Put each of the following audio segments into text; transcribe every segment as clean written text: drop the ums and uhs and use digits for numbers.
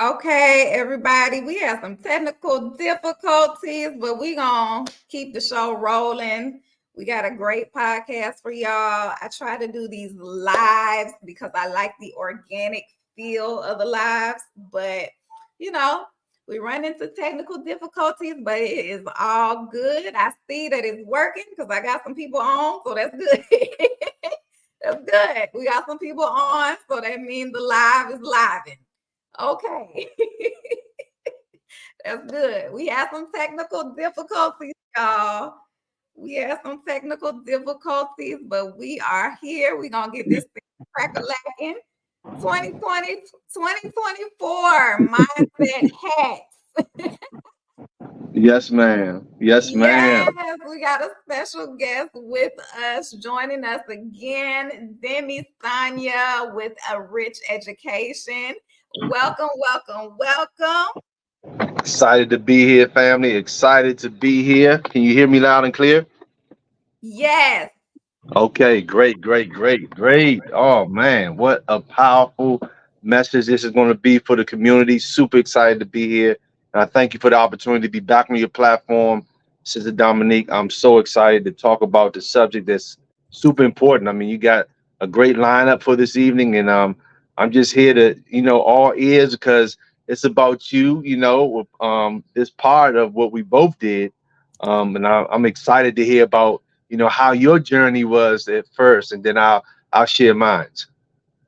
Okay, everybody, we have some technical difficulties, but we gonna keep the show rolling. We got a great podcast for y'all. I try to do these lives because I like the organic feel of the lives, but you know, we run into technical difficulties, but it is all good. I see that it's working because I got some people on, so that's good. That's good. We got some people on, so that means the live is live. Okay. That's good. We had some technical difficulties, y'all. We had some technical difficulties, but we are here. We're going to get this thing crack-a-lacking. 2020, 2024 mindset hacks. Yes, ma'am. Yes, Yes, ma'am. we got a special guest with us, joining us again, Demi Sonia with a rich education. Welcome, welcome, welcome. Excited to be here, family. Excited to be here. Can you hear me loud and clear? Yes. Okay, great, great, great, great. Oh man, what a powerful message this is going to be for the community. Super excited to be here. And I thank you for the opportunity to be back on your platform, Sister Dominique. I'm so excited to talk about the subject that's super important. I mean, you got a great lineup for this evening, and I'm just here to, all ears because it's about you, this part of what we both did. I'm excited to hear about how your journey was at first, and then I'll share mine.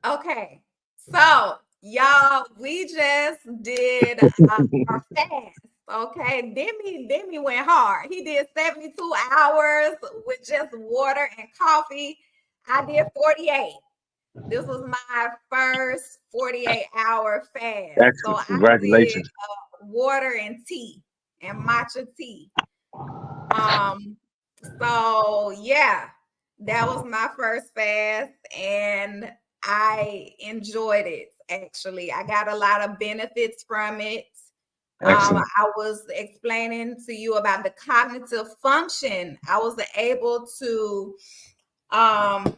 Okay. So, y'all, we just did our fast. Okay. Demi went hard. He did 72 hours with just water and coffee. I did 48. This was my first 48-hour fast. So Excellent. I did Congratulations. water and tea and matcha tea. Um, so yeah, that was my first fast and I enjoyed it actually. I got a lot of benefits from it. Excellent. I was explaining to you about the cognitive function. I was able to um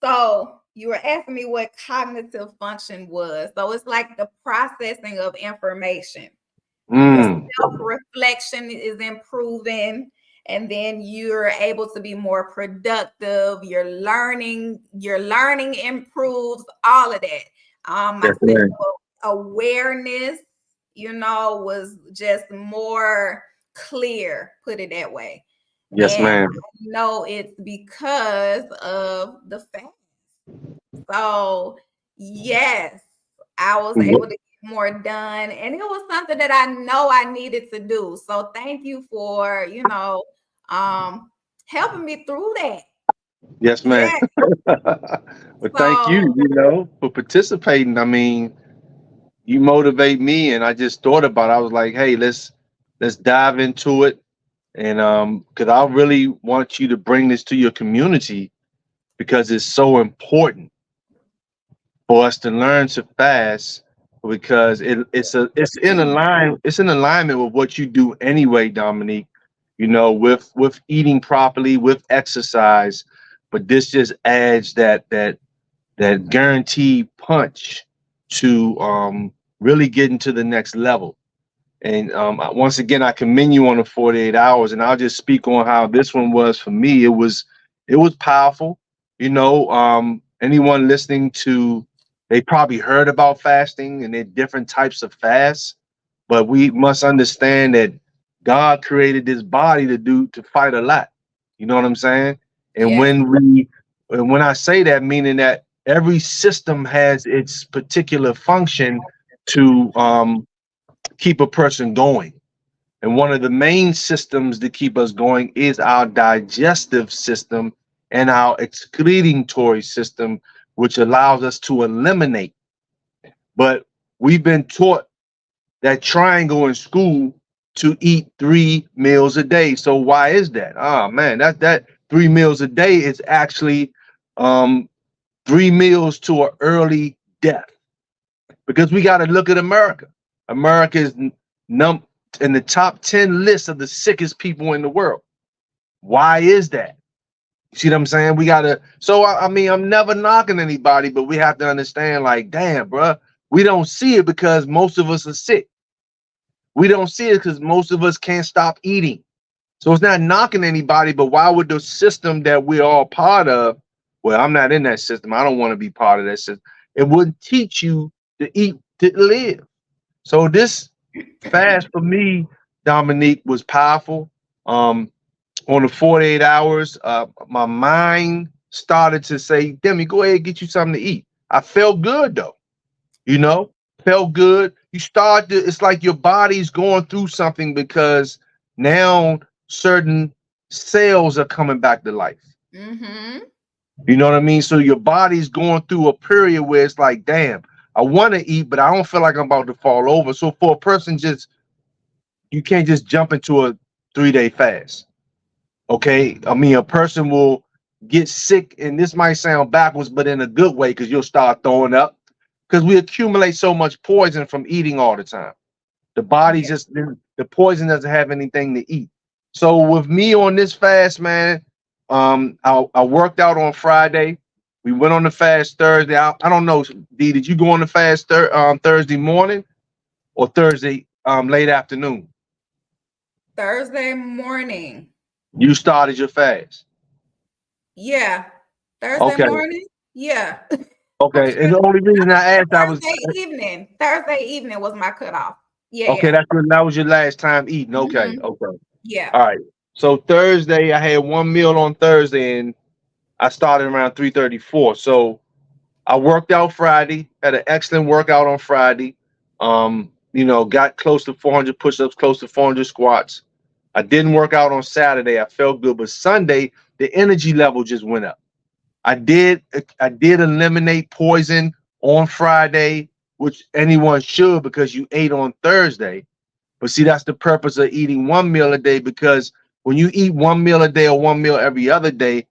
so you were asking me what cognitive function was. So it's like the processing of information. Your Mm, self-reflection is improving, and then you're able to be more productive. Your learning improves, all of that. My yes, sense ma'am. of awareness, was just more clear, put it that way. Yes, And ma'am. I know it's because of the fact. So, yes, I was able to get more done, and it was something that I know I needed to do. So, thank you for, um, helping me through that. Yes, ma'am. Yeah. Well, thank you, So, for participating. I mean, you motivate me, and I just thought about it. I was like, hey, let's dive into it. And because I really want you to bring this to your community because it's so important for us to learn to fast because it's in alignment with what you do anyway, Dominique. With eating properly, with exercise, but this just adds that guaranteed punch to really getting to the next level. And once again, I commend you on the 48 hours, and I'll just speak on how this one was for me. It was powerful. Anyone listening to, they probably heard about fasting and the different types of fasts, but we must understand that God created this body to fight a lot. You know what I'm saying? And yes, when I say that, meaning that every system has its particular function to keep a person going. And one of the main systems to keep us going is our digestive system and our excretory system, which allows us to eliminate. But we've been taught that triangle in school to eat 3 meals a day. So why is that? Oh man, that 3 meals a day is actually 3 meals to an early death. Because we got to look at America. America is num in the top 10 list of the sickest people in the world. Why is that? You see what I'm saying? We gotta. So I mean, I'm never knocking anybody, but we have to understand, like, damn, bro. We don't see it because most of us are sick. We don't see it because most of us can't stop eating. So it's not knocking anybody, but why would the system that we're all part of, well, I'm not in that system. I don't want to be part of that system. It wouldn't teach you to eat to live. So this fast for me, Dominique, was powerful. On the 48 hours, my mind started to say, Demi, go ahead and get you something to eat. I felt good though, felt good. You start to, it's like your body's going through something because now certain cells are coming back to life. Mm-hmm. You know what I mean? So your body's going through a period where it's like, damn, I want to eat, but I don't feel like I'm about to fall over. So for a person, you can't just jump into a 3-day fast. Okay. I mean, a person will get sick, and this might sound backwards, but in a good way, because you'll start throwing up because we accumulate so much poison from eating all the time. The body just, the poison doesn't have anything to eat. So with me on this fast, man, I worked out on Friday. We went on the fast Thursday. I don't know, D, did you go on the fast Thursday morning or Thursday late afternoon? Thursday morning. You started your fast. Yeah. Thursday morning. Yeah. Okay. Sure. And the only reason I asked, Thursday evening was my cutoff. Yeah. Okay, that was your last time eating. Okay. Mm-hmm. Okay. Yeah. All right. So Thursday, I had one meal on Thursday, and I started around 3:34. So I worked out Friday, had an excellent workout on Friday. Got close to 400 push-ups, close to 400 squats. I didn't work out on Saturday. I felt good, but Sunday the energy level just went up. I did eliminate poison on Friday, which anyone should because you ate on Thursday. But see, that's the purpose of eating one meal a day, because when you eat one meal a day or one meal every other day,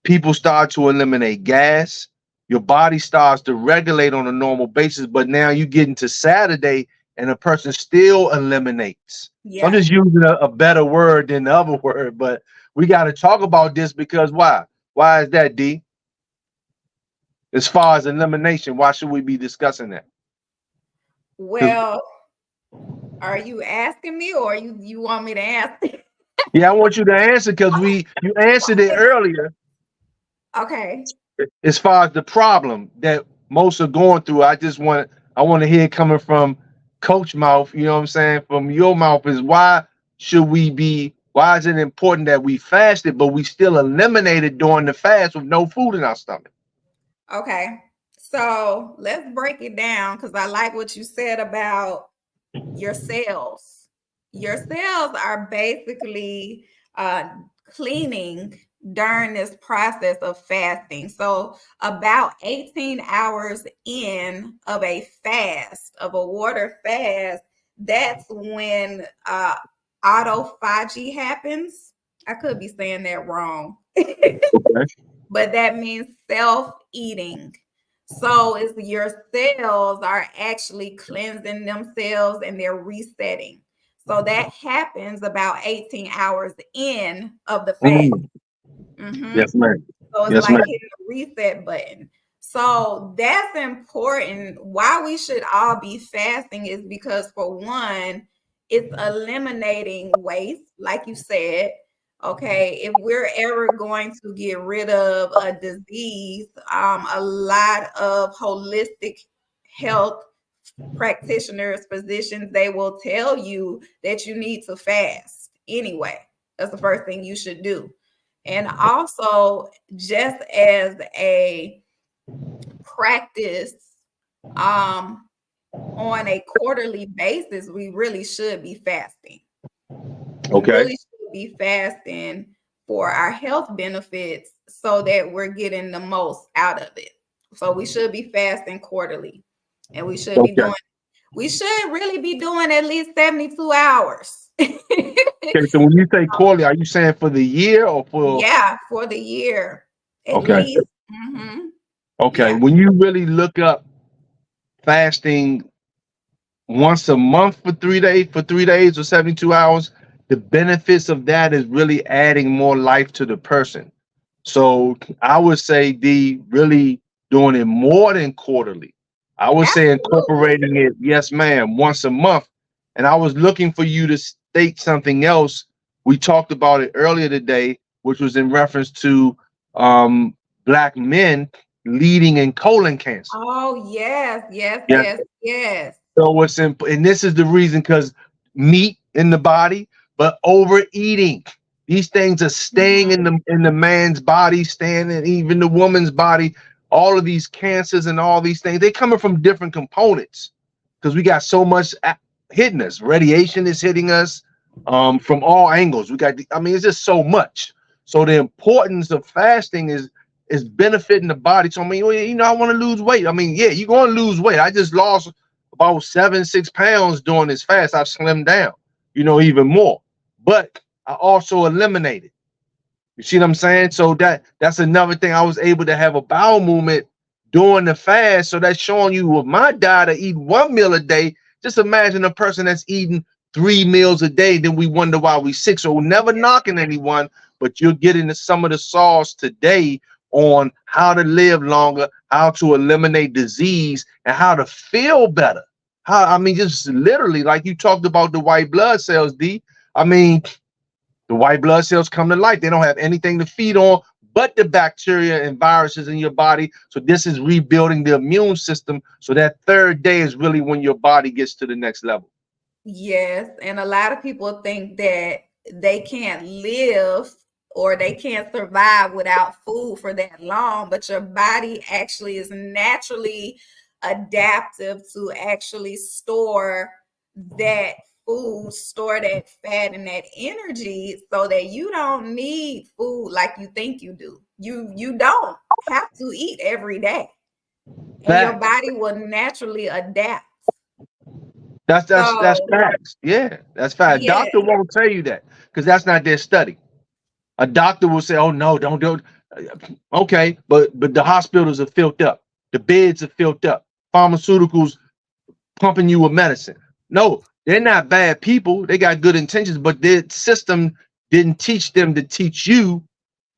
people start to eliminate gas. Your body starts to regulate on a normal basis. But now you get into Saturday and a person still eliminates. Yeah. So I'm just using a better word than the other word, but we got to talk about this because why? Why is that, D? As far as elimination, why should we be discussing that? Well, are you asking me or you want me to answer? Yeah, I want you to answer because you answered it earlier. Okay. As far as the problem that most are going through, I want to hear it coming from coach mouth, you know what I'm saying? From your mouth is why is it important that we fasted, but we still eliminated during the fast with no food in our stomach? Okay. So let's break it down because I like what you said about your cells. Your cells are basically cleaning during this process of fasting. So about 18 hours in of a fast, of a water fast, that's when autophagy happens. I could be saying that wrong. Okay. But that means self-eating. So it's your cells are actually cleansing themselves and they're resetting. So that happens about 18 hours in of the fast. Mm-hmm. Yes, ma'am. So it's like hitting the reset button. So that's important. Why we should all be fasting is because, for one, it's eliminating waste, like you said. Okay, if we're ever going to get rid of a disease, a lot of holistic health practitioners, physicians, they will tell you that you need to fast anyway. That's the first thing you should do. And also, just as a practice, on a quarterly basis, we really should be fasting. Okay. We really should be fasting for our health benefits so that we're getting the most out of it. So we should be fasting quarterly, and we should really be doing at least 72 hours. Okay, so when you say quarterly, are you saying for the year or for? Yeah, for the year. At least. Mm-hmm. Okay, yeah. When you really look up fasting once a month for 3 days or 72 hours, the benefits of that is really adding more life to the person. So I would say really doing it more than quarterly. I would say Absolutely. incorporating it, yes, ma'am, once a month. And I was looking for you to state something else. We talked about it earlier today, which was in reference to black men leading in colon cancer. Oh, yes, yes, Yeah. yes, yes. So what's and this is the reason because meat in the body, but overeating. These things are staying Mhm. in the man's body, staying in even the woman's body. All of these cancers and all these things, they coming from different components because we got so much hitting us. Radiation is hitting us from all angles. We got, I mean, it's just so much. So the importance of fasting is benefiting the body. So I mean, you know, I want to lose weight. I mean, yeah, you're going to lose weight. I just lost about 6 pounds during this fast. I've slimmed down, you know, even more. But I also eliminated. You see what I'm saying? So that's another thing. I was able to have a bowel movement during the fast. So that's showing you with my diet, I eat 1 meal a day. Just imagine a person that's eating 3 meals a day. Then we wonder why we sick. So we're never knocking anyone, but you're getting some of the sauce today on how to live longer, how to eliminate disease, and how to feel better. How I mean, just literally, like you talked about the white blood cells, D. I mean, the white blood cells come to life. They don't have anything to feed on but the bacteria and viruses in your body. So this is rebuilding the immune system. So that third day is really when your body gets to the next level. Yes, and a lot of people think that they can't live or they can't survive without food for that long, but your body actually is naturally adaptive to actually store that food, store that fat and that energy so that you don't need food like you think you do. You don't have to eat every day, and your Facts. body will naturally adapt. That's So, facts. Yeah, that's fact. yeah. Doctor won't tell you that because that's not their study. A doctor will say, "Oh no, don't do it." Okay, but the hospitals are filled up. The beds are filled up. Pharmaceuticals pumping you with medicine. No, they're not bad people. They got good intentions, but their system didn't teach them to teach you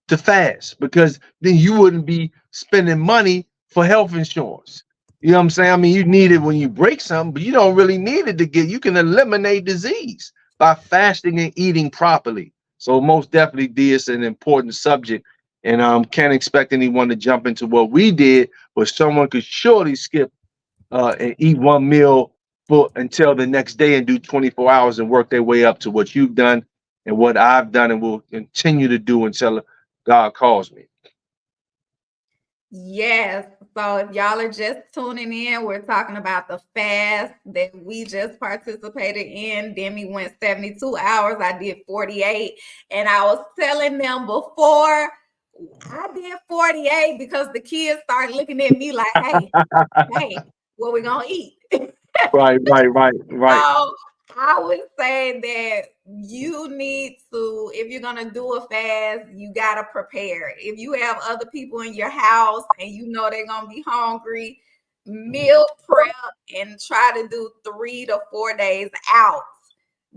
to fast because then you wouldn't be spending money for health insurance. You know what I'm saying? I mean, you need it when you break something, but you don't really need it to get, you can eliminate disease by fasting and eating properly. So most definitely, D, is an important subject. And can't expect anyone to jump into what we did, but someone could surely skip and eat 1 meal for until the next day and do 24 hours and work their way up to what you've done and what I've done and will continue to do until God calls me. Yes. So if y'all are just tuning in, we're talking about the fast that we just participated in. Demi went 72 hours. I did 48. And I was telling them before I did 48 because the kids started looking at me like, hey, what we gonna eat? Right. So I would say that you need to, if you're gonna do a fast, you gotta prepare. If you have other people in your house and you know they're gonna be hungry, meal prep and try to do 3 to 4 days out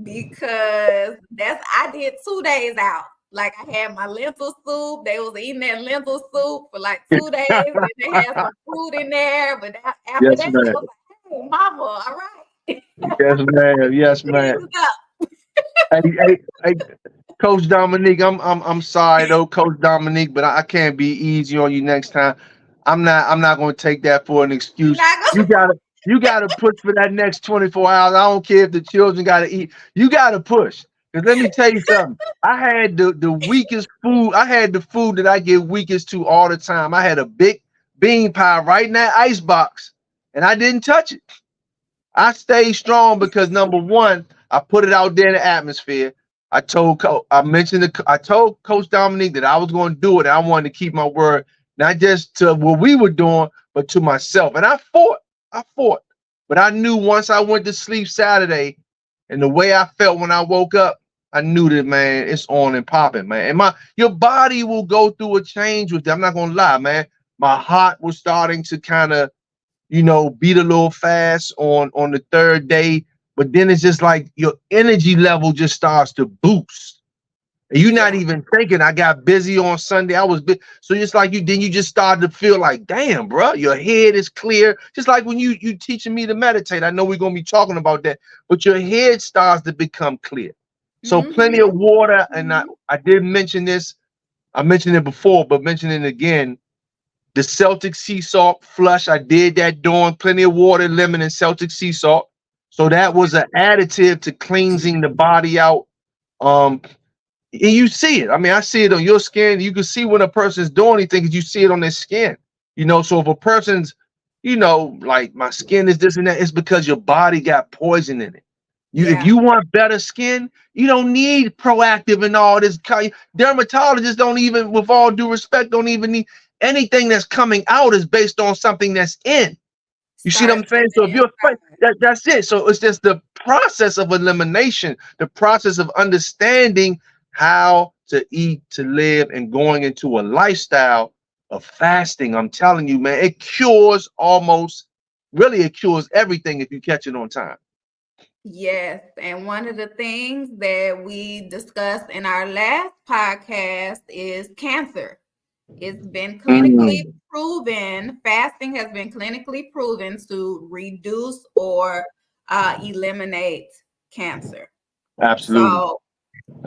because that's I did 2 days out. Like I had my lentil soup. They was eating that lentil soup for like 2 days, and they had some fruit in there. But after Yes, that, they man. was like, "Hey, mama, all right." Yes, man. Yes, man. Ease up. Hey, Coach Dominique, I'm sorry though, Coach Dominique, but I can't be easy on you next time. I'm not gonna take that for an You're excuse. not You gonna gotta push for that next 24 hours. I don't care if the children gotta eat. You gotta push. Because let me tell you something. I had the weakest food. I had the food that I get weakest to all the time. I had a big bean pie right in that ice box, and I didn't touch it. I stayed strong because number one, I put it out there in the atmosphere. I told Coach Dominique that I was going to do it. And I wanted to keep my word, not just to what we were doing, but to myself. And I fought. But I knew once I went to sleep Saturday and the way I felt when I woke up, I knew that, man, it's on and popping, man. And your body will go through a change with that. I'm not gonna lie, man. My heart was starting to kind of, beat a little fast on the third day, but then it's just like your energy level just starts to boost. And you're not Yeah. even thinking. I got busy on Sunday. I was so it's like you just started to feel like, damn, bro, your head is clear. Just like when you teaching me to meditate. I know we're gonna be talking about that, but your head starts to become clear. So plenty of water, and I did mention this. I mentioned it before, but mentioning it again. The Celtic sea salt flush, I did that during plenty of water, lemon, and Celtic sea salt. So that was an additive to cleansing the body out. Um, and you see it. I mean, I see it on your skin. You can see when a person's doing anything because you see it on their skin. So if a person's, like my skin is this and that, it's because your body got poison in it. If you want better skin, you don't need Proactive and all this. Dermatologists don't even, with all due respect, don't even need anything that's coming out is based on something that's in. You see what I'm saying? So if you're that's it. So it's just the process of elimination, the process of understanding how to eat, to live, and going into a lifestyle of fasting. I'm telling you, man, it cures it cures everything if you catch it on time. Yes, and one of the things that we discussed in our last podcast is cancer. It's been clinically proven, fasting has been clinically proven to reduce or eliminate cancer. Absolutely. So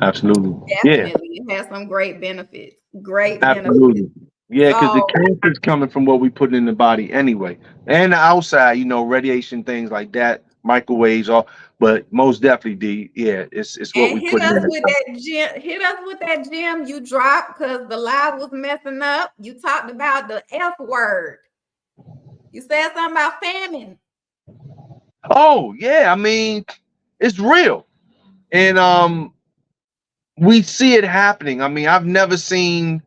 Absolutely. definitely it has some great benefits. Great Absolutely. benefits. Yeah, because the So cancer is coming from what we put in the body anyway. And the outside, radiation, things like that, microwaves, but most definitely, it's what and we hit put in us the with that gem. Hit us with that gem you dropped because the live was messing up. You talked about the F word. You said something about famine. Oh, yeah. I mean, it's real. And we see it happening. I mean, I've never seen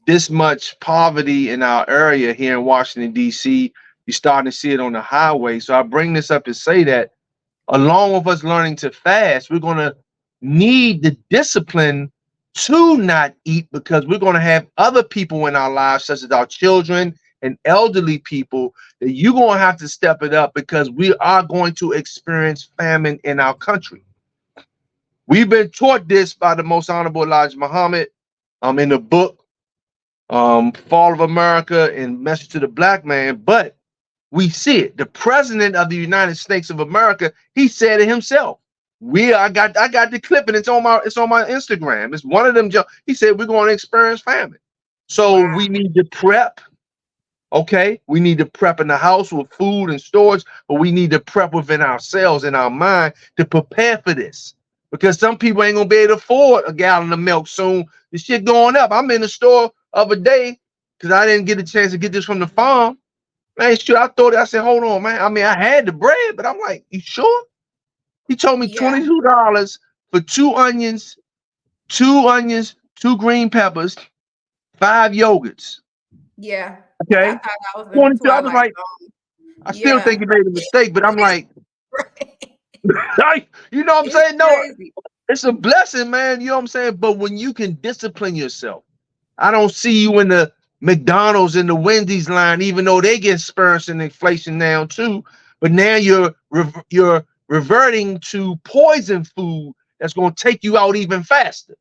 this much poverty in our area here in Washington, D.C. You're starting to see it on the highway. So I bring this up to say that along with us learning to fast, we're going to need the discipline to not eat because we're going to have other people in our lives, such as our children and elderly people, that you're going to have to step it up because we are going to experience famine in our country. We've been taught this by the Most Honorable Elijah Muhammad in the book Fall of America and Message to the Black Man, but we see it. The president of the United States of America, he said it himself. I got the clip and it's on my Instagram. It's one of them. He said we're going to experience famine. So we need to prep. Okay, we need to prep in the house with food and storage, but we need to prep within ourselves and our mind to prepare for this. Because some people ain't gonna be able to afford a gallon of milk soon. The shit going up. I'm in the store of a day because I didn't get a chance to get this from the farm. Man, sure, I thought it. I said, hold on, man. I mean, I had the bread, but I'm like, you sure? He told me $22 for two onions, two green peppers, 5 yogurts. Yeah. Okay. I thought I was in the 22. I was twilight like, zone. I still think you made a mistake, but I'm like, you know what I'm It's saying? No, crazy. it's a blessing, man. You know what I'm saying? But when you can discipline yourself, I don't see you in the McDonald's and the Wendy's line, even though they get experiencing inflation now too. But now you're reverting to poison food that's going to take you out even faster.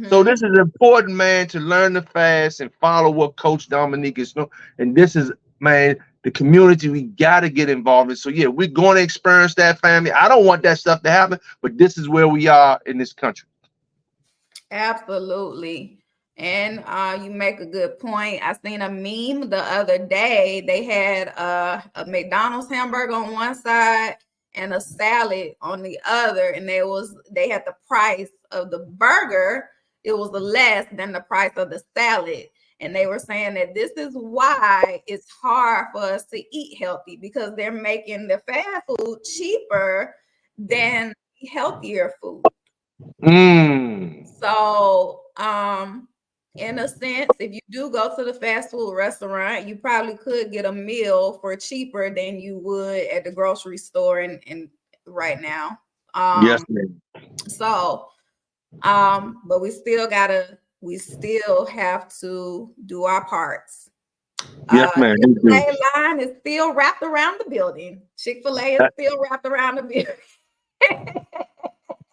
So this is important, man, to learn to fast and follow what Coach Dominique is doing. And this is, man, the community we got to get involved in. So yeah, we're going to experience that, family. I don't want that stuff to happen, but this is where we are in this country. Absolutely. And you make a good point. I seen a meme the other day. They had a McDonald's hamburger on one side and a salad on the other, and they had the price of the burger. It was less than the price of the salad. And they were saying that this is why it's hard for us to eat healthy because they're making the fast food cheaper than healthier food. So, in a sense, if you do go to the fast food restaurant, you probably could get a meal for cheaper than you would at the grocery store and right now. Yes, ma'am. So, but we still have to do our parts. Yes, ma'am. Chick-fil-A line is still wrapped around the building. Chick-fil-A is still wrapped around the building.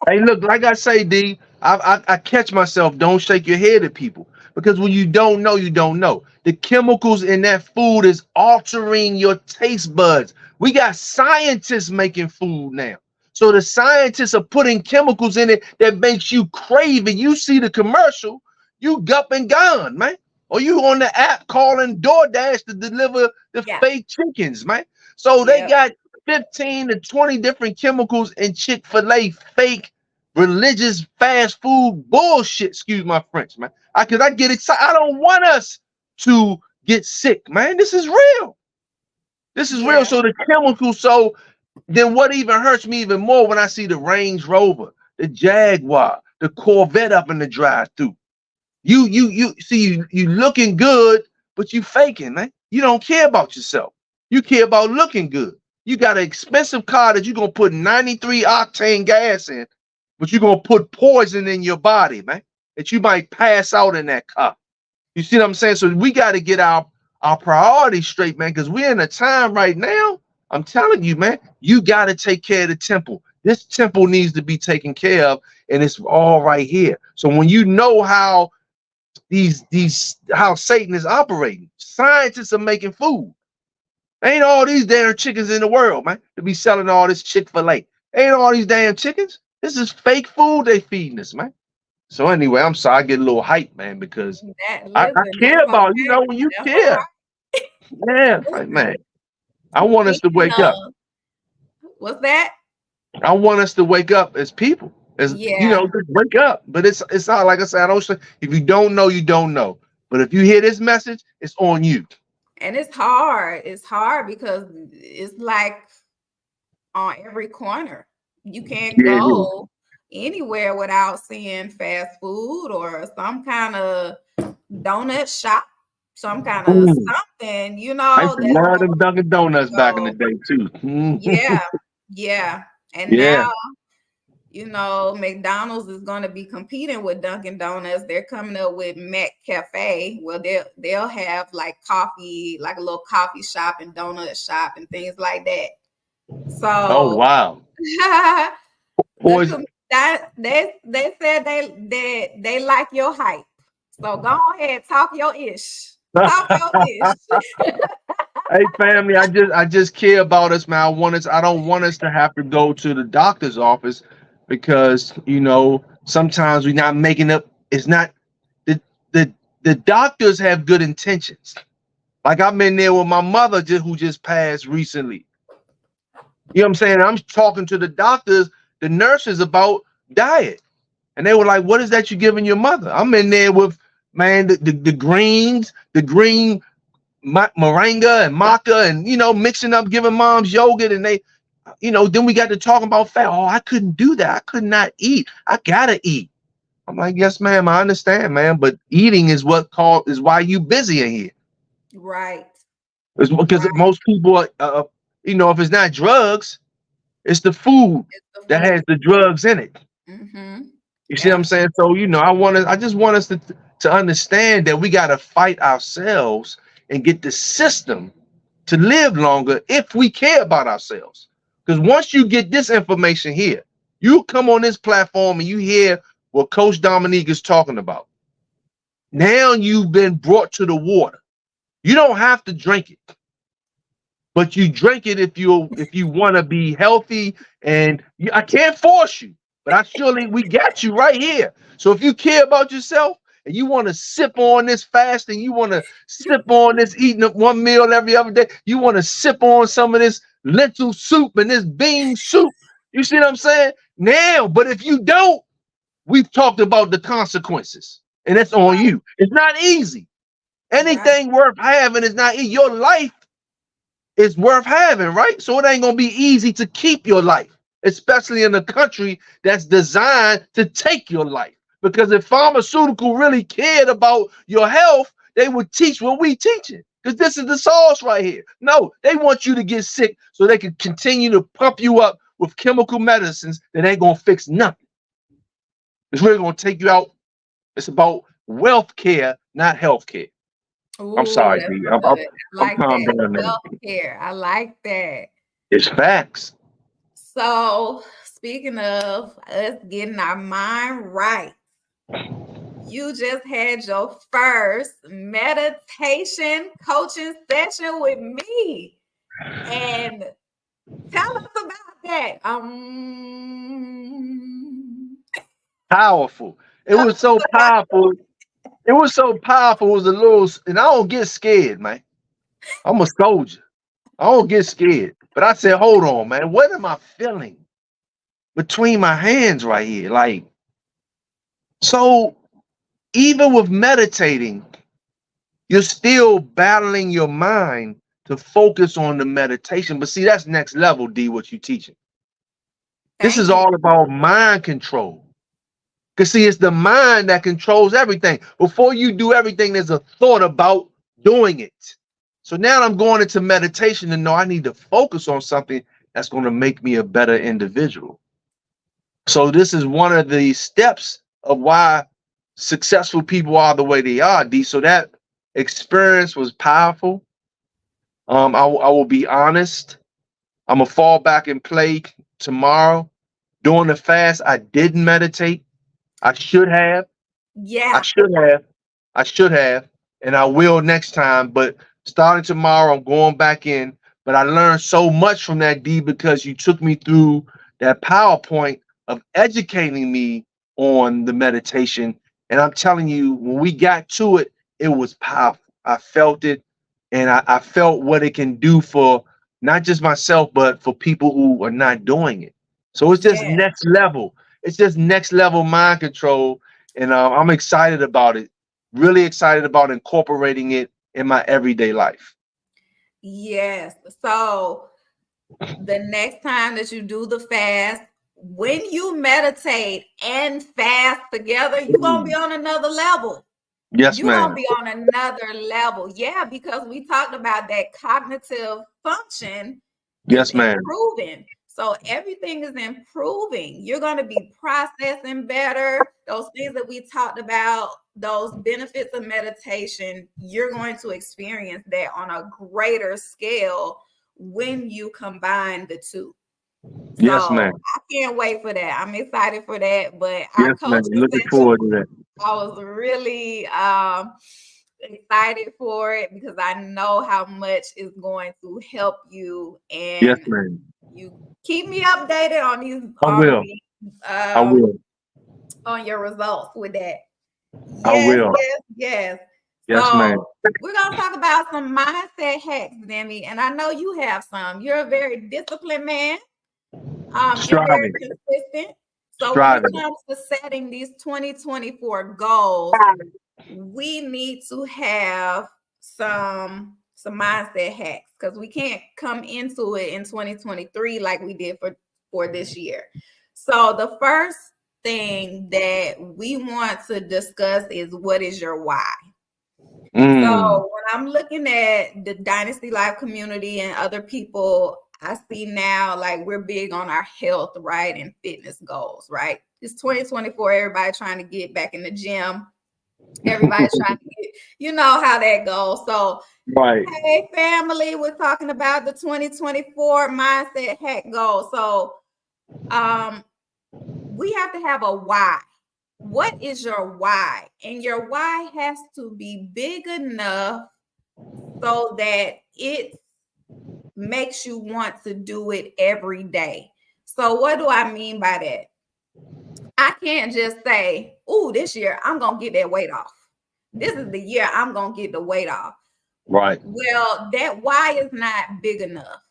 Hey, look, like I say, D, I catch myself, don't shake your head at people, because when you don't know, you don't know. The chemicals in that food is altering your taste buds. We got scientists making food now. So the scientists are putting chemicals in it that makes you crave it. You see the commercial, you gup and gone, man. Or you on the app calling DoorDash to deliver the Yeah. fake chickens, man. So they Yeah. got 15 to 20 different chemicals in Chick-fil-A fake religious fast food bullshit. Excuse my French, man. I get excited. I don't want us to get sick, man. This is real. This is real. Yeah. So the chemicals. So then, what even hurts me even more when I see the Range Rover, the Jaguar, the Corvette up in the drive-through. You see you looking good, but you faking, man. You don't care about yourself. You care about looking good. You got an expensive car that you're gonna put 93 octane gas in, but you're gonna put poison in your body, man. That you might pass out in that car. You see what I'm saying? So we got to get our priorities straight, man, because we're in a time right now. I'm telling you, man, you got to take care of the temple. This temple needs to be taken care of, and it's all right here. So when you know how how Satan is operating, scientists are making food. Ain't all these damn chickens in the world, man, to be selling all this Chick-fil-A. Ain't all these damn chickens. This is fake food they feeding us, man. So anyway, I'm sorry, I get a little hype, man, because I Listen, care that's about, okay. when you That's all care, right. man, like, Listen, man, I want us to being wake up. what's that? I want us to wake up as people, as Yeah. just wake up. But it's not like I said. I don't say if you don't know, you don't know. But if you hear this message, it's on you. And it's hard. It's hard because it's like on every corner. You can't Yeah, go anywhere without seeing fast food or some kind of donut shop, some kind of something, I used to that's love going them Dunkin' Donuts to back in the go. day too. Yeah, yeah. And Yeah. now, McDonald's is going to be competing with Dunkin' Donuts. They're coming up with Mac Cafe. Well, they'll have like coffee, like a little coffee shop and donut shop and things like that. Oh So wow. Poison. they said they like your hype. So go ahead, talk your ish. Talk your ish. Hey family, I just care about us, man. I don't want us to have to go to the doctor's office because sometimes we're not making up. It's not the the the doctors have good intentions. Like I'm in there with my mother who just passed recently. You know what I'm saying? I'm talking to the doctors, the nurses about diet. And they were like, what is that you giving your mother? I'm in there with, man, the greens, the green moringa and maca, and mixing up, giving moms yogurt, and they, then we got to talking about fat. Oh, I couldn't do that. I could not eat. I gotta eat. I'm like, yes, ma'am, I understand, man, but eating is is why you busy in here. Right. It's because Right. most people if it's not drugs, it's the food It's the that has food. the drugs in it. Mm-hmm. You see what I'm saying? So, I just want us to understand that we got to fight ourselves and get the system to live longer if we care about ourselves. Because once you get this information here, you come on this platform and you hear what Coach Dominique is talking about. Now you've been brought to the water. You don't have to drink it, but you drink it if you want to be healthy. And I can't force you, but we got you right here. So if you care about yourself and you want to sip on this fasting, you want to sip on this eating up one meal every other day, you want to sip on some of this lentil soup and this bean soup. You see what I'm saying? Now, but if you don't, we've talked about the consequences, and it's on you. It's not easy. Anything worth having is not easy. Your life is worth having, right? So it ain't gonna be easy to keep your life, especially in a country that's designed to take your life. Because if pharmaceutical really cared about your health, they would teach what we teaching. Because this is the sauce right here. No, they want you to get sick so they can continue to pump you up with chemical medicines that ain't gonna fix nothing. It's really gonna take you out. It's about wealth care, not health care. I'm sorry, That's D. good. I like calm that. down now. Self-care. I like that. It's facts. So speaking of us getting our mind right, you just had your first meditation coaching session with me. And tell us about that. Powerful. It was so powerful. It was so powerful. It was a little, and I don't get scared, man. I'm a soldier. I don't get scared. But I said, hold on, man. What am I feeling between my hands right here? Like, so even with meditating, you're still battling your mind to focus on the meditation. But see, that's next level, D, what you teaching. This is Thank you. all about mind control. Because see, it's the mind that controls everything. Before you do everything, there's a thought about doing it. So now I'm going into meditation to know I need to focus on something that's going to make me a better individual. So this is one of the steps of why successful people are the way they are, D. So that experience was powerful. I will be honest. I'm gonna fall back and play tomorrow. During the fast, I didn't meditate. I should have. Yeah. I should have, and I will next time. But starting tomorrow, I'm going back in. But I learned so much from that, D, because you took me through that PowerPoint of educating me on the meditation. And I'm telling you, when we got to it, it was powerful. I felt it, and I felt what it can do for not just myself, but for people who are not doing it. So it's just Yeah. next level. It's just next level mind control. And I'm excited about it. Really excited about incorporating it in my everyday life. Yes. So the next time that you do the fast, when you meditate and fast together, you're going to be on another level. Yes, You're going to ma'am. be on another level. Yeah, because we talked about that cognitive function is Yes, ma'am. improving. So everything is improving. You're going to be processing better. Those things that we talked about, those benefits of meditation, you're going to experience that on a greater scale when you combine the two. Yes, So ma'am. I can't wait for that. I'm excited for that. But our Yes, ma'am. coaching Looking session, forward to that. I was really excited for it because I know how much is going to help you, Yes, and ma'am. you keep me updated on these I will. I will. on your results with that. I Yes, will. yes. Yes, ma'am. So we're gonna talk about some mindset hacks, Demi, and I know you have some. You're a very disciplined man. You're very Striving. consistent. So when it Striving. comes to setting these 2024 goals, we need to have some mindset hacks because we can't come into it in 2023 like we did for this year. So the first thing that we want to discuss is, what is your why? So when I'm looking at the Dynasty Life community and other people, I see now like we're big on our health, right? And fitness goals, right? It's 2024, everybody trying to get back in the gym. Everybody's trying to get, you know how that goes. So, Right. hey, family, we're talking about the 2024 mindset hack goal. So, we have to have a why. What is your why? And your why has to be big enough so that it makes you want to do it every day. So, what do I mean by that? I can't just say, "Ooh, this year I'm going to get that weight off. This is the year I'm going to get the weight off." Right. Well, that why is not big enough.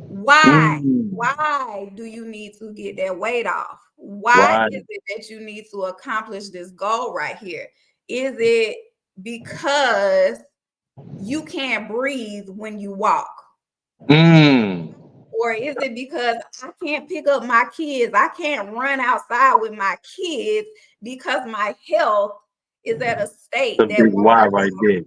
Why? Why do you need to get that weight off? Why Right. is it that you need to accomplish this goal right here? Is it because you can't breathe when you walk? Or is it because I can't pick up my kids? I can't run outside with my kids because my health is at a state The that big won't why allow right there. me.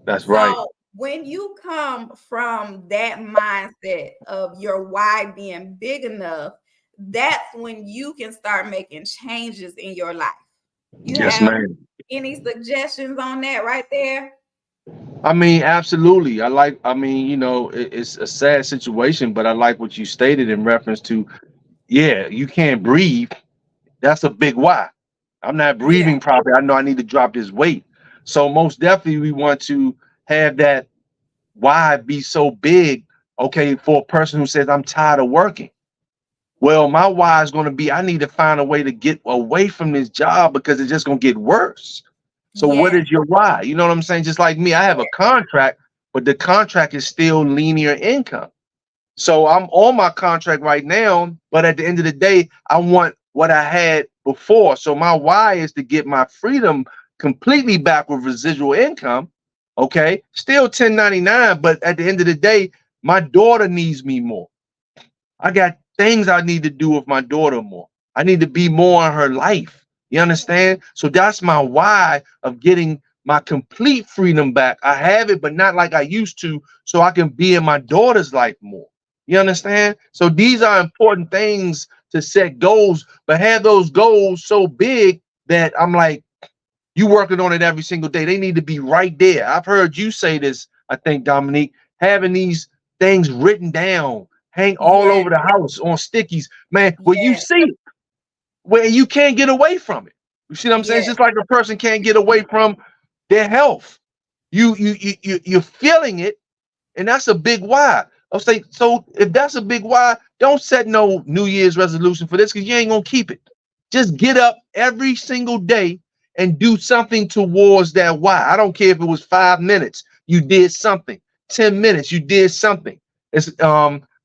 That's right. So when you come from that mindset of your why being big enough, that's when you can start making changes in your life. You Yes, have ma'am. any suggestions on that right there? I mean, absolutely. I mean, you know, it's a sad situation, but I like what you stated in reference to Yeah, you can't breathe. That's a big why. I'm not Yeah. breathing properly. I know I need to drop this weight. So most definitely we want to have that why be so big. Okay, for a person who says I'm tired of working. Well, my why is going to be I need to find a way to get away from this job because it's just going to get worse. So what Yes. is your why? You know what I'm saying? Just like me, I have a contract, but the contract is still linear income. So I'm on my contract right now, but at the end of the day, I want what I had before. So my why is to get my freedom completely back with residual income. Okay, still 1099, but at the end of the day, my daughter needs me more. I got things I need to do with my daughter more. I need to be more in her life. You understand? So that's my why of getting my complete freedom back. I have it, but not like I used to, so I can be in my daughter's life more. You understand? So these are important things to set goals, but have those goals so big that I'm like, you working on it every single day. They need to be right there. I've heard you say this, I think, Dominique, having these things written down, hang all Yes. over the house on stickies, man, where you Yes. see it, where you can't get away from it. You see what I'm saying? It's Yes. just like a person can't get away from their health. You're feeling it, and that's a big why. I'll say, so if that's a big why, don't set no New Year's resolution for this because you ain't gonna keep it. Just get up every single day and do something towards that why. I don't care if it was 5 minutes, you did something. 10 minutes, you did something. It's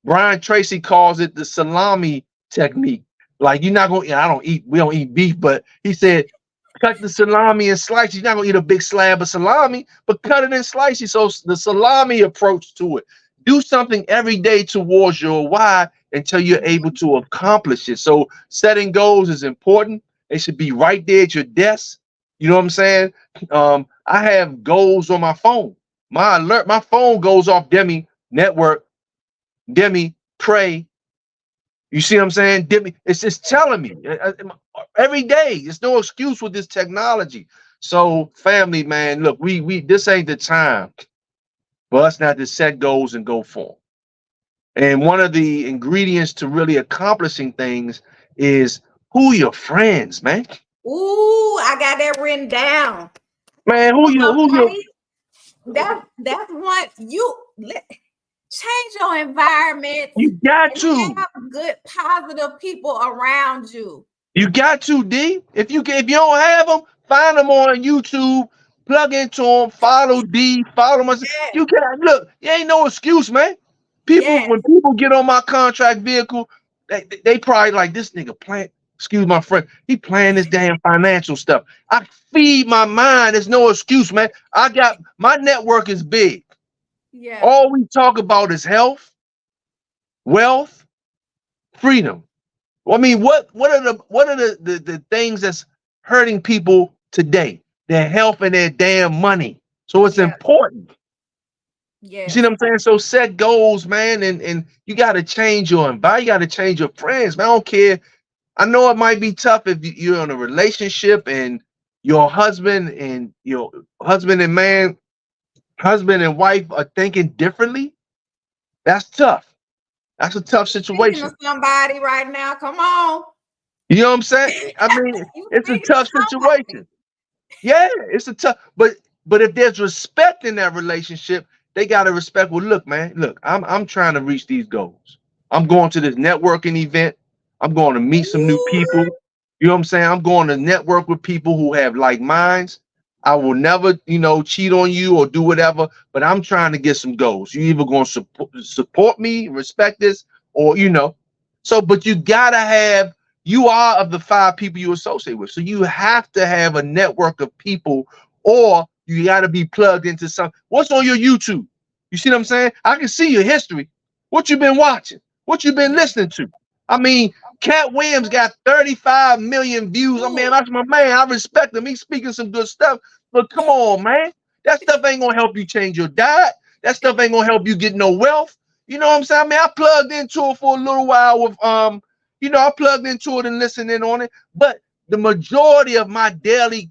Brian Tracy calls it the salami technique. Like you're not gonna, I don't eat, we don't eat beef, but he said cut the salami in slices. You're not gonna eat a big slab of salami, but cut it in slices. So the salami approach to it. Do something every day towards your why until you're able to accomplish it. So setting goals is important. They should be right there at your desk. You know what I'm saying? I have goals on my phone. My alert, my phone goes off Demi network, Demi pray. You see what I'm saying? Demi, it's just telling me every day. There's no excuse with this technology. So, family, man, look, we this ain't the time for us not to set goals and go for them. And one of the ingredients to really accomplishing things is who your friends, man. Ooh, I got that written down. Man, who you Okay. That's what change your environment you got and to. have good, positive people around you. You got to, D. If you don't have them, find them on YouTube, plug into them, follow D, follow them. Yes. You can look, you ain't no excuse, man. Yes. When people get on my contract vehicle, they probably like this nigga playing, excuse my friend, he playing this damn financial stuff. I feed my mind. There's no excuse, man. I got my network is big. Yeah. All we talk about is health, wealth, freedom. I mean, what are the things that's hurting people today? Their health and their damn money. So it's Yeah. important. You see Yes. what I'm saying? So set goals, man, and you got to change your environment. You got to change your friends, man. I don't care. I know it might be tough if you're in a relationship and your husband and man, husband and wife are thinking differently. That's tough. That's a tough Speaking situation. to somebody right now. Come on. You know what I'm saying? I mean, You it's a speaking to tough somebody. situation. Yeah, it's a tough, but if there's respect in that relationship, they gotta respect. Well, look, man, look, I'm trying to reach these goals. I'm going to this networking event. I'm going to meet some new people. Ooh, You know what I'm saying? I'm going to network with people who have like minds. I will never, cheat on you or do whatever, but I'm trying to get some goals. You either going to support me, respect this, or So, but you gotta have you are of the five people you associate with. So you have to have a network of people, or you got to be plugged into something. What's on your YouTube? You see what I'm saying? I can see your history. What you been watching? What you been yeah. listening to? I mean, Cat Williams got 35 million views. I mean, Ooh, that's my man. I respect him. He's speaking some good stuff. But come on, man. That stuff ain't gonna help you change your diet. That stuff ain't gonna help you get no wealth. You know what I'm saying? I mean, I plugged into it for a little while with I plugged into it and listened in on it, but the majority of my daily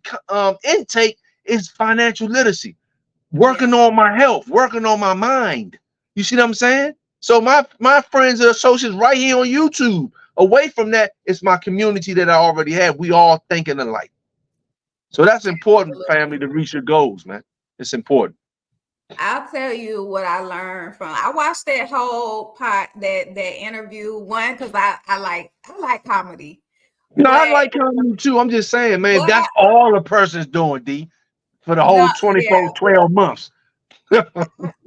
intake is financial literacy, yeah. working on my health, working on my mind. You see what I'm saying? So my friends and associates right here on YouTube, away from that, it's my community that I already have. We all thinking alike. So that's important, family, to reach your goals, man. It's important. I'll tell you what I learned from. I watched that whole that interview. One, because I like comedy, No, I but like comedy too. I'm just saying, man, if what that's all a person's doing, D, for the no whole yeah 12 months.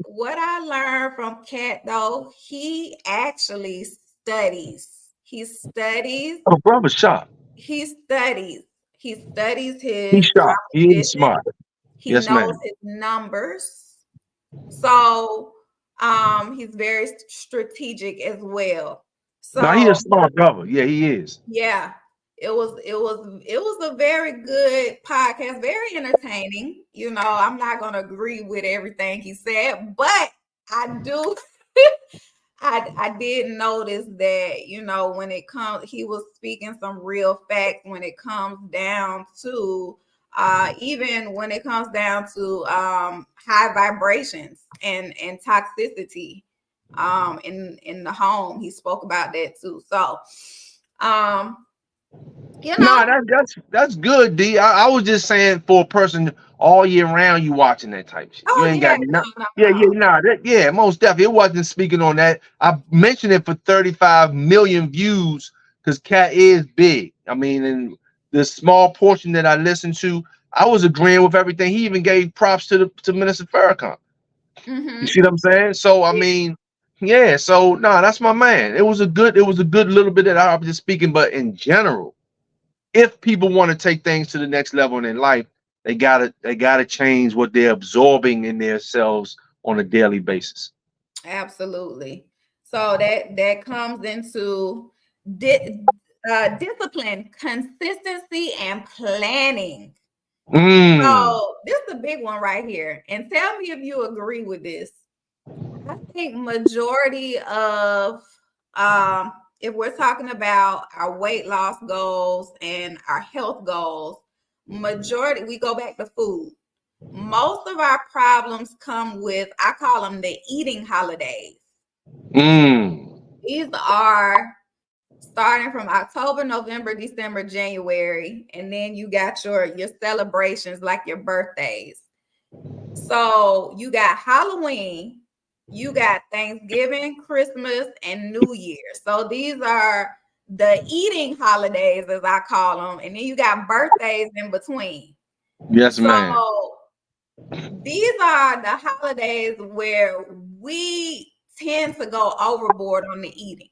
what I learned from Cat though, he actually studies. He studies. Oh, brother sharp. He studies. He studies He's his sharp. He is competition. smart. He Yes, knows ma'am. his numbers. So he's very strategic as well. No, he is So smart brother. Yeah, he is. yeah, it was a very good podcast, very entertaining. I'm not gonna agree with everything he said, but I do I did notice that, when it comes, he was speaking some real facts when it comes down to, even when it comes down to high vibrations and toxicity in the home. He spoke about that too. So, um, you No, know, that's good, D. I was just saying for a person all year round, you watching that type shit. You oh ain't yeah, got no, no. no, Yeah, no. nah, yeah, most definitely. It wasn't speaking on that. I mentioned it for 35 million views because Cat is big. I mean, and the small portion that I listened to, I was agreeing with everything. He even gave props to Minister Farrakhan. You Mm-hmm. see what I'm saying? So I mean, yeah. So nah, that's my man. It was a good little bit that I was just speaking, but in general, if people want to take things to the next level in their life, they gotta change what they're absorbing in themselves on a daily basis. Absolutely. So that comes into discipline, consistency, and planning. Mm. So this is a big one right here. And tell me if you agree with this. I think majority of if we're talking about our weight loss goals and our health goals, majority we go back to food. Most of our problems come with, I call them the eating holidays. Mm. These are starting from October, November, December, January, and then you got your celebrations like your birthdays. So you got Halloween, you got Thanksgiving, Christmas, and New Year. So these are the eating holidays, as I call them, and then you got birthdays in between. Yes, man. So these are the holidays where we tend to go overboard on the eating.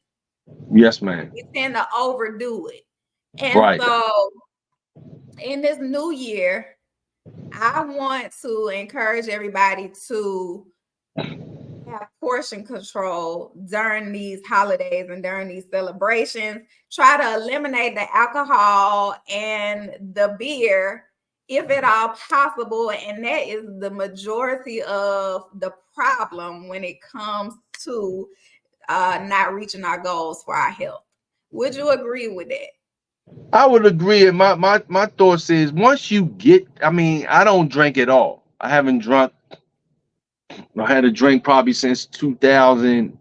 Yes, man. We tend to overdo it. And Right. so in this new year, I want to encourage everybody to have portion control during these holidays and during these celebrations. Try to eliminate the alcohol and the beer if at all possible. And that is the majority of the problem when it comes to not reaching our goals for our health. Would you agree with that? I would agree. And my thoughts is once you get, I mean, I don't drink at all. I haven't drunk. I had a drink probably since 2017.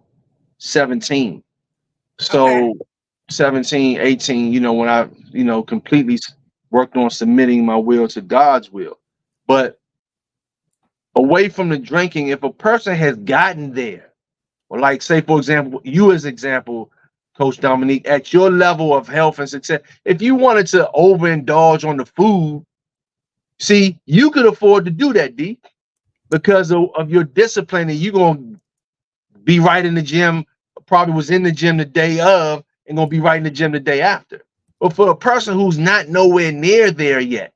Okay. So 17, 18, when I, completely worked on submitting my will to God's will. But away from the drinking, if a person has gotten there, or like say, for example, you as example, Coach Dominique, at your level of health and success, if you wanted to overindulge on the food, see, you could afford to do that, D, because of your discipline, and you're gonna be right in the gym, probably was in the gym the day of, and gonna be right in the gym the day after. But for a person who's not nowhere near there yet,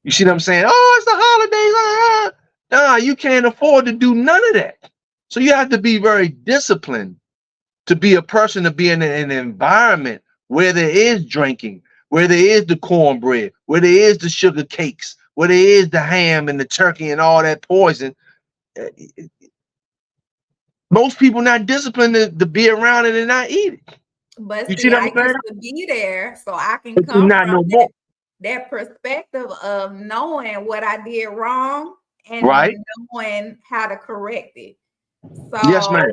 you see what I'm saying? Oh, it's the holidays. Nah, you can't afford to do none of that. So you have to be very disciplined to be a person, to be in an environment where there is drinking, where there is the cornbread, where there is the sugar cakes, where there is the ham and the turkey and all that poison. Uh, Most people not disciplined to be around it and not eat it. But You see see, what I I'm saying? used to be there, so I can But you're come not from no more. that perspective of knowing what I did wrong Right? and knowing how to correct it. Yes, So ma'am.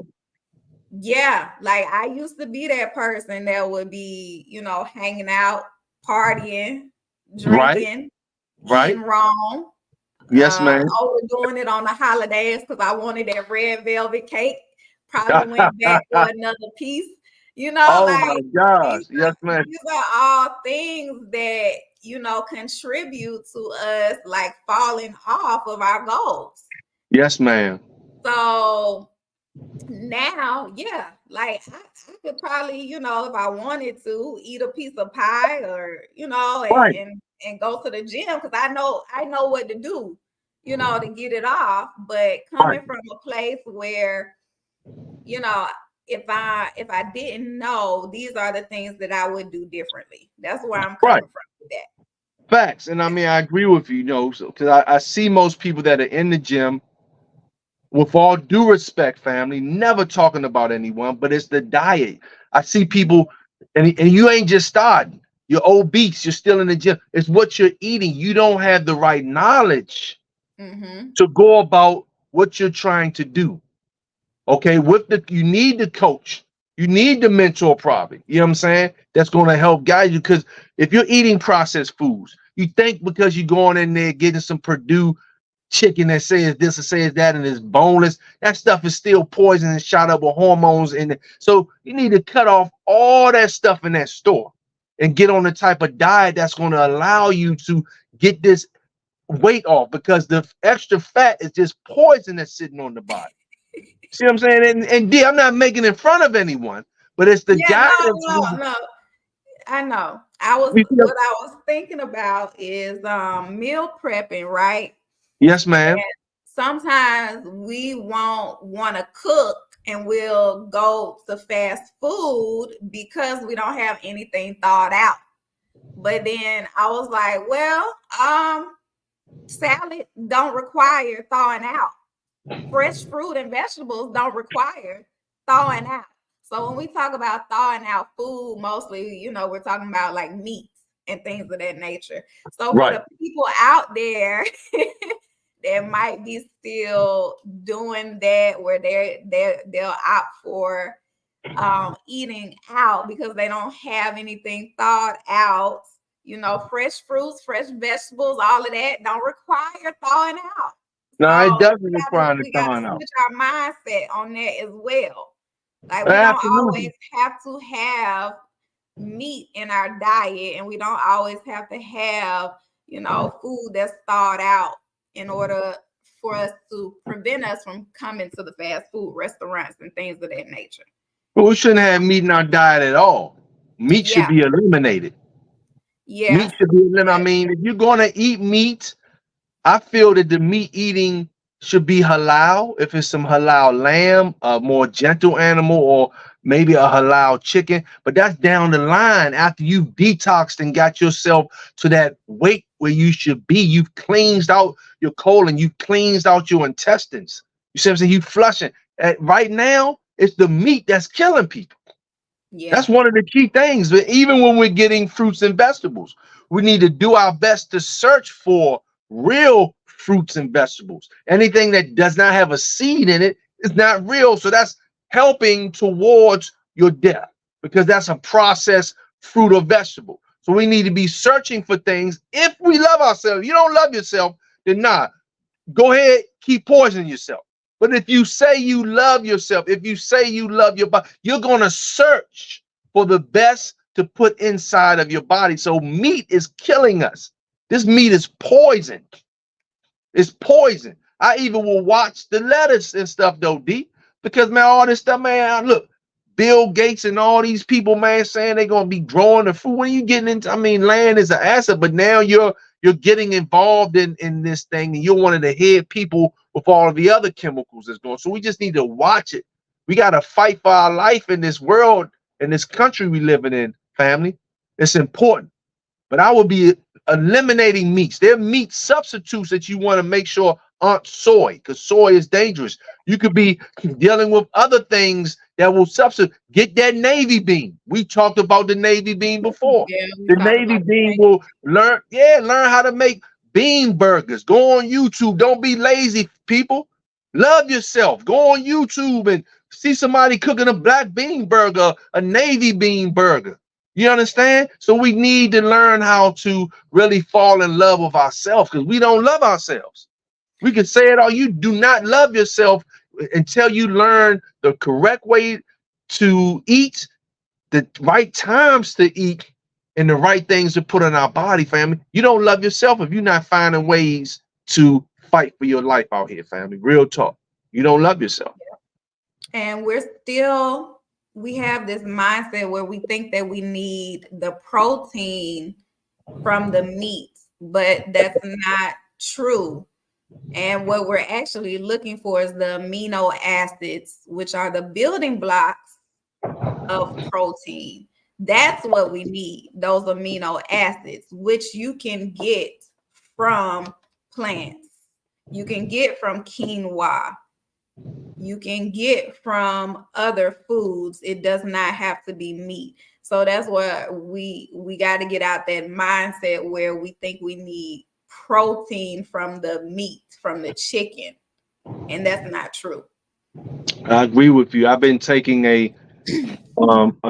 Yeah, like I used to be that person that would be, hanging out, partying, Right, drinking, right. eating wrong, Yes, man. overdoing it on the holidays because I wanted that red velvet cake. Probably went back for another piece. Oh Like my gosh. these Yes, man. these are all things that contribute to us like falling off of our goals. Yes, ma'am. So now, yeah, like I could probably, if I wanted to, eat a piece of pie or, Right, and go to the gym because I know what to do, to get it off. But right, coming from a place where, you know, if I didn't know, these are the things that I would do differently. That's where I'm right. coming from with that. Facts. And I mean, I agree with you, so because I see most people that are in the gym, with all due respect, family, never talking about anyone, but it's the diet. I see people, and you ain't just starting. You're obese. You're still in the gym. It's what you're eating. You don't have the right knowledge Mm-hmm. to go about what you're trying to do. Okay, you need the coach, you need the mentor, probably. You know what I'm saying? That's going to help guide you. Because if you're eating processed foods, you think because you're going in there getting some Purdue chicken that says this or says that and it's boneless, that stuff is still poison and shot up with hormones in it. So you need to cut off all that stuff in that store and get on the type of diet that's going to allow you to get this weight off, because the extra fat is just poison that's sitting on the body. See what I'm saying? And D, I'm not making in front of anyone, but it's the Yeah, no, guidance. no, no. I know. I was You see- what I was thinking about is meal prepping, right? Yes, ma'am. Sometimes we won't want to cook and we'll go to fast food because we don't have anything thought out. But then I was like, well, salad don't require thawing out. Fresh fruit and vegetables don't require thawing out. So when we talk about thawing out food, mostly, we're talking about like meats and things of that nature. So for Right. the people out there that might be still doing that, where they'll opt for eating out because they don't have anything thawed out. Fresh fruits, fresh vegetables, all of that don't require thawing out. No, it So doesn't we gotta require the we gotta thawing out. switch our mindset on that as well. Like we don't always Absolutely. have to have meat in our diet, and we don't always have to have, food that's thawed out in order for us to prevent us from coming to the fast food restaurants and things of that nature. But we shouldn't have meat in our diet at all. Meat should Yeah. be eliminated. Yes. Meat should be eliminated. I Yes. mean, if you're going to eat meat, I feel that the meat eating should be halal. If it's some halal lamb, a more gentle animal, or maybe a halal chicken, but that's down the line after you've detoxed and got yourself to that weight where you should be. You've cleansed out your colon, you've cleansed out your intestines. You see what I'm saying? You flushing. Right now, it's the meat that's killing people. Yeah. That's one of the key things. But even when we're getting fruits and vegetables, we need to do our best to search for real fruits and vegetables. Anything that does not have a seed in it is not real. So that's helping towards your death, because that's a processed fruit or vegetable. So we need to be searching for things. If we love ourselves, you don't love yourself, then nah, go ahead, keep poisoning yourself. But if you say you love yourself, if you say you love your body, you're going to search for the best to put inside of your body. So meat is killing us. This meat is poison. It's poison. I even will watch the lettuce and stuff though, D, because man, all this stuff, man, look, Bill Gates and all these people, man, saying they're gonna be growing the food. When you getting into, I mean, land is an asset, but now you're getting involved in this thing, and you're one of the head people with all of the other chemicals that's going. So we just need to watch it. We got to fight for our life in this world, in this country we living in, family. It's important. But I will be eliminating meats. There are meat substitutes that you want to make sure aren't soy, because soy is dangerous. You could be dealing with other things that will substitute. Get that navy bean. We talked about the navy bean before. Yeah, we The talked navy about bean will learn how to make bean burgers. Go on YouTube. Don't be lazy, people. Love yourself. Go on YouTube and see somebody cooking a black bean burger, a navy bean burger. You understand? So we need to learn how to really fall in love with ourselves, because we don't love ourselves. We can say it all. You do not love yourself until you learn the correct way to eat, the right times to eat, and the right things to put in our body, family. You don't love yourself if you're not finding ways to fight for your life out here, family. Real talk. You don't love yourself. And we have this mindset where we think that we need the protein from the meat, but that's not true. And what we're actually looking for is the amino acids, which are the building blocks of protein. That's what we need, those amino acids, which you can get from plants. You can get from quinoa. You can get from other foods. It does not have to be meat. So that's where we got to get out that mindset where we think we need protein from the meat, from the chicken. And that's not true. I agree with you. I've been taking a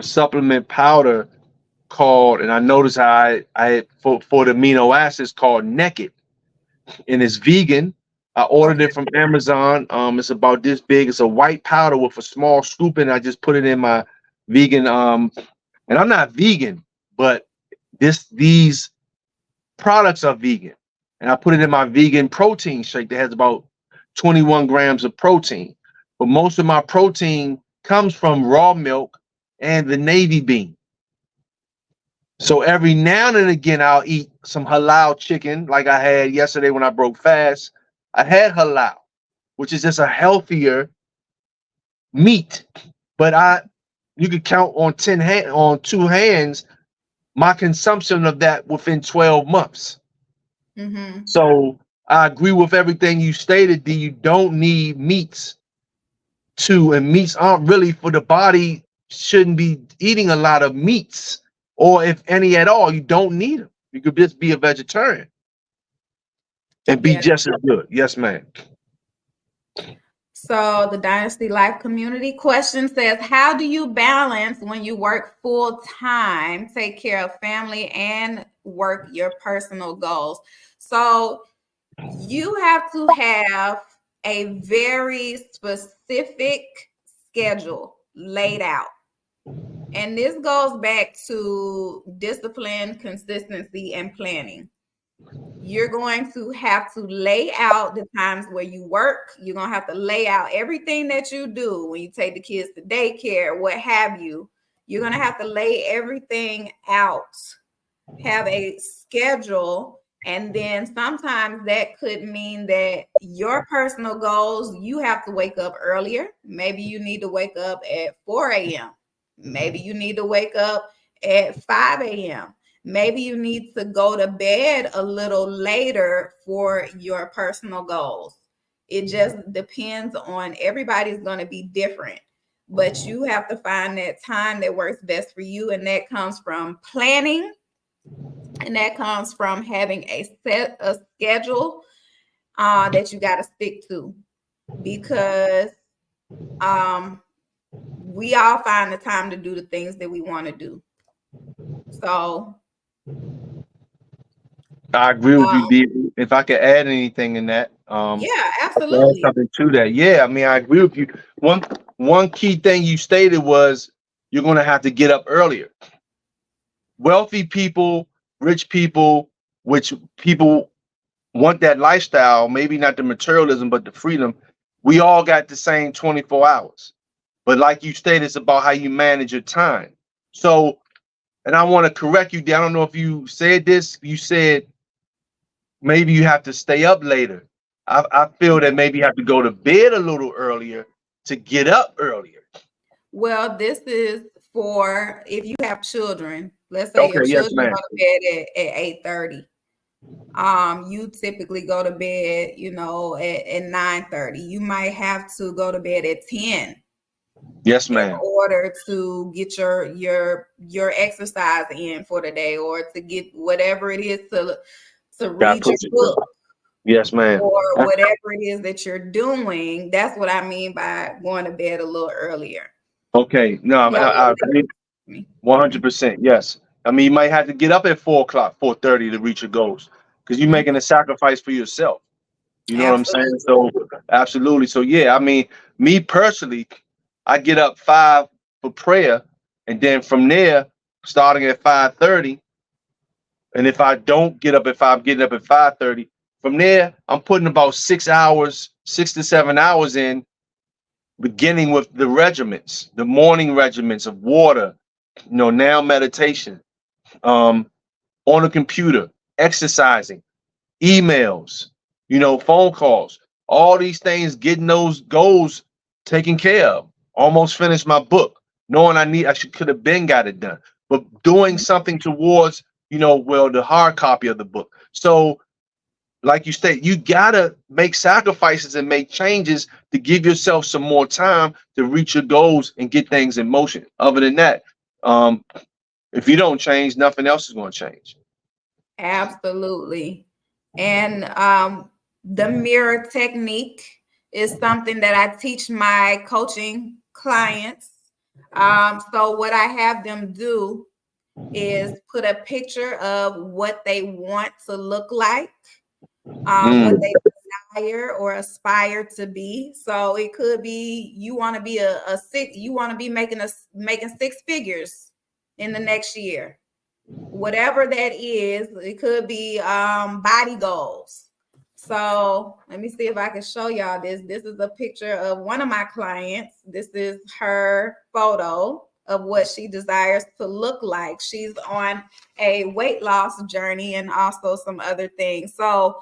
supplement powder called, and I noticed how I for the amino acids, called Naked, and it's vegan. I ordered it from Amazon. It's about this big. It's a white powder with a small scoop, and I just put it in my vegan. And I'm not vegan, but these products are vegan, and I put it in my vegan protein shake that has about 21 grams of protein. But most of my protein comes from raw milk and the navy bean. So every now and again, I'll eat some halal chicken, like I had yesterday when I broke fast. I had halal, which is just a healthier meat. But you could count on on 2 hands my consumption of that within 12 months. Mm-hmm. So I agree with everything you stated, D. You don't need meats and meats aren't really for the body. Shouldn't be eating a lot of meats, or if any at all. You don't need them. You could just be a vegetarian and be just as good. Yes, ma'am. So the Dynasty Life community question says, how do you balance when you work full time, take care of family, and work your personal goals? So you have to have a very specific schedule laid out. And this goes back to discipline, consistency, and planning. You're going to have to lay out the times where you work. You're going to have to lay out everything that you do when you take the kids to daycare, what have you. You're going to have to lay everything out, have a schedule. And then sometimes that could mean that your personal goals, you have to wake up earlier. Maybe you need to wake up at 4 a.m. Maybe you need to wake up at 5 a.m. Maybe you need to go to bed a little later for your personal goals. It just depends on, everybody's going to be different, but you have to find that time that works best for you. And that comes from planning, and that comes from having a schedule that you got to stick to, because we all find the time to do the things that we want to do. So I agree with you, D. If I could add anything in that, yeah, absolutely. Something to that. Yeah, I mean, I agree with you. One key thing you stated was you're going to have to get up earlier. Wealthy people, rich people, which people want that lifestyle, maybe not the materialism, but the freedom. We all got the same 24 hours. But like you stated, it's about how you manage your time. So, and I want to correct you, I don't know if you said this. You said maybe you have to stay up later. I feel that maybe you have to go to bed a little earlier to get up earlier. Well, this is for if you have children. Let's say your children go to bed at 8:30. You typically go to bed, at 9:30. You might have to go to bed at 10. Yes, ma'am. In order to get your exercise in for the day, or to get whatever it is to read your book. Yes, ma'am. or whatever it is that you're doing. That's what I mean by going to bed a little earlier. Okay. No, I agree. 100%. Yes. I mean, you might have to get up at 4 o'clock, 4:30 to reach your goals because you're making a sacrifice for yourself. You know what I'm saying? Absolutely. So, absolutely. So, yeah, I mean, me personally, I get up 5 for prayer, and then from there, starting at 5:30. And if I don't get up at 5, getting up at 5:30, from there, I'm putting about 6 hours, 6 to 7 hours in, beginning with the regiments, the morning regiments of water, now meditation, um, on a computer, exercising, emails, phone calls, all these things, getting those goals taken care of. Almost finished my book, knowing could have been got it done, but doing something towards, the hard copy of the book. So, like you state, you gotta make sacrifices and make changes to give yourself some more time to reach your goals and get things in motion. Other than that, if you don't change, nothing else is going to change. Absolutely. And the mirror technique is something that I teach my coaching clients. So what I have them do is put a picture of what they want to look like, what they desire or aspire to be. So it could be you want to be you want to be making six figures in the next year. Whatever that is, it could be body goals. So let me see if I can show y'all this. This is a picture of one of my clients. This is her photo of what she desires to look like. She's on a weight loss journey and also some other things. So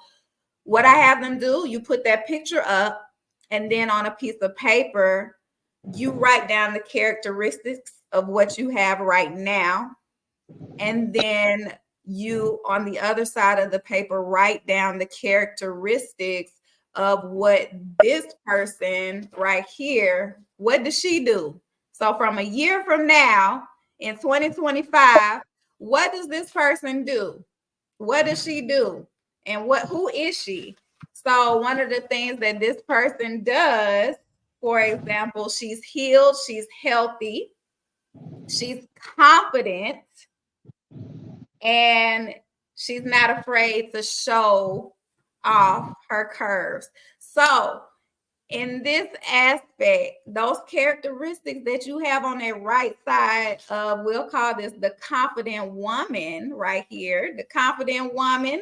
what I have them do, you put that picture up, and then on a piece of paper, you write down the characteristics of what you have right now. And then you, on the other side of the paper, write down the characteristics of what this person right here, what does she do? So from a year from now, in 2025, what does this person do? What does she do? And who is she? So one of the things that this person does, for example, she's healed, she's healthy, she's confident, and she's not afraid to show off her curves. So in this aspect, those characteristics that you have on that right side of, we'll call this the confident woman right here, the confident woman,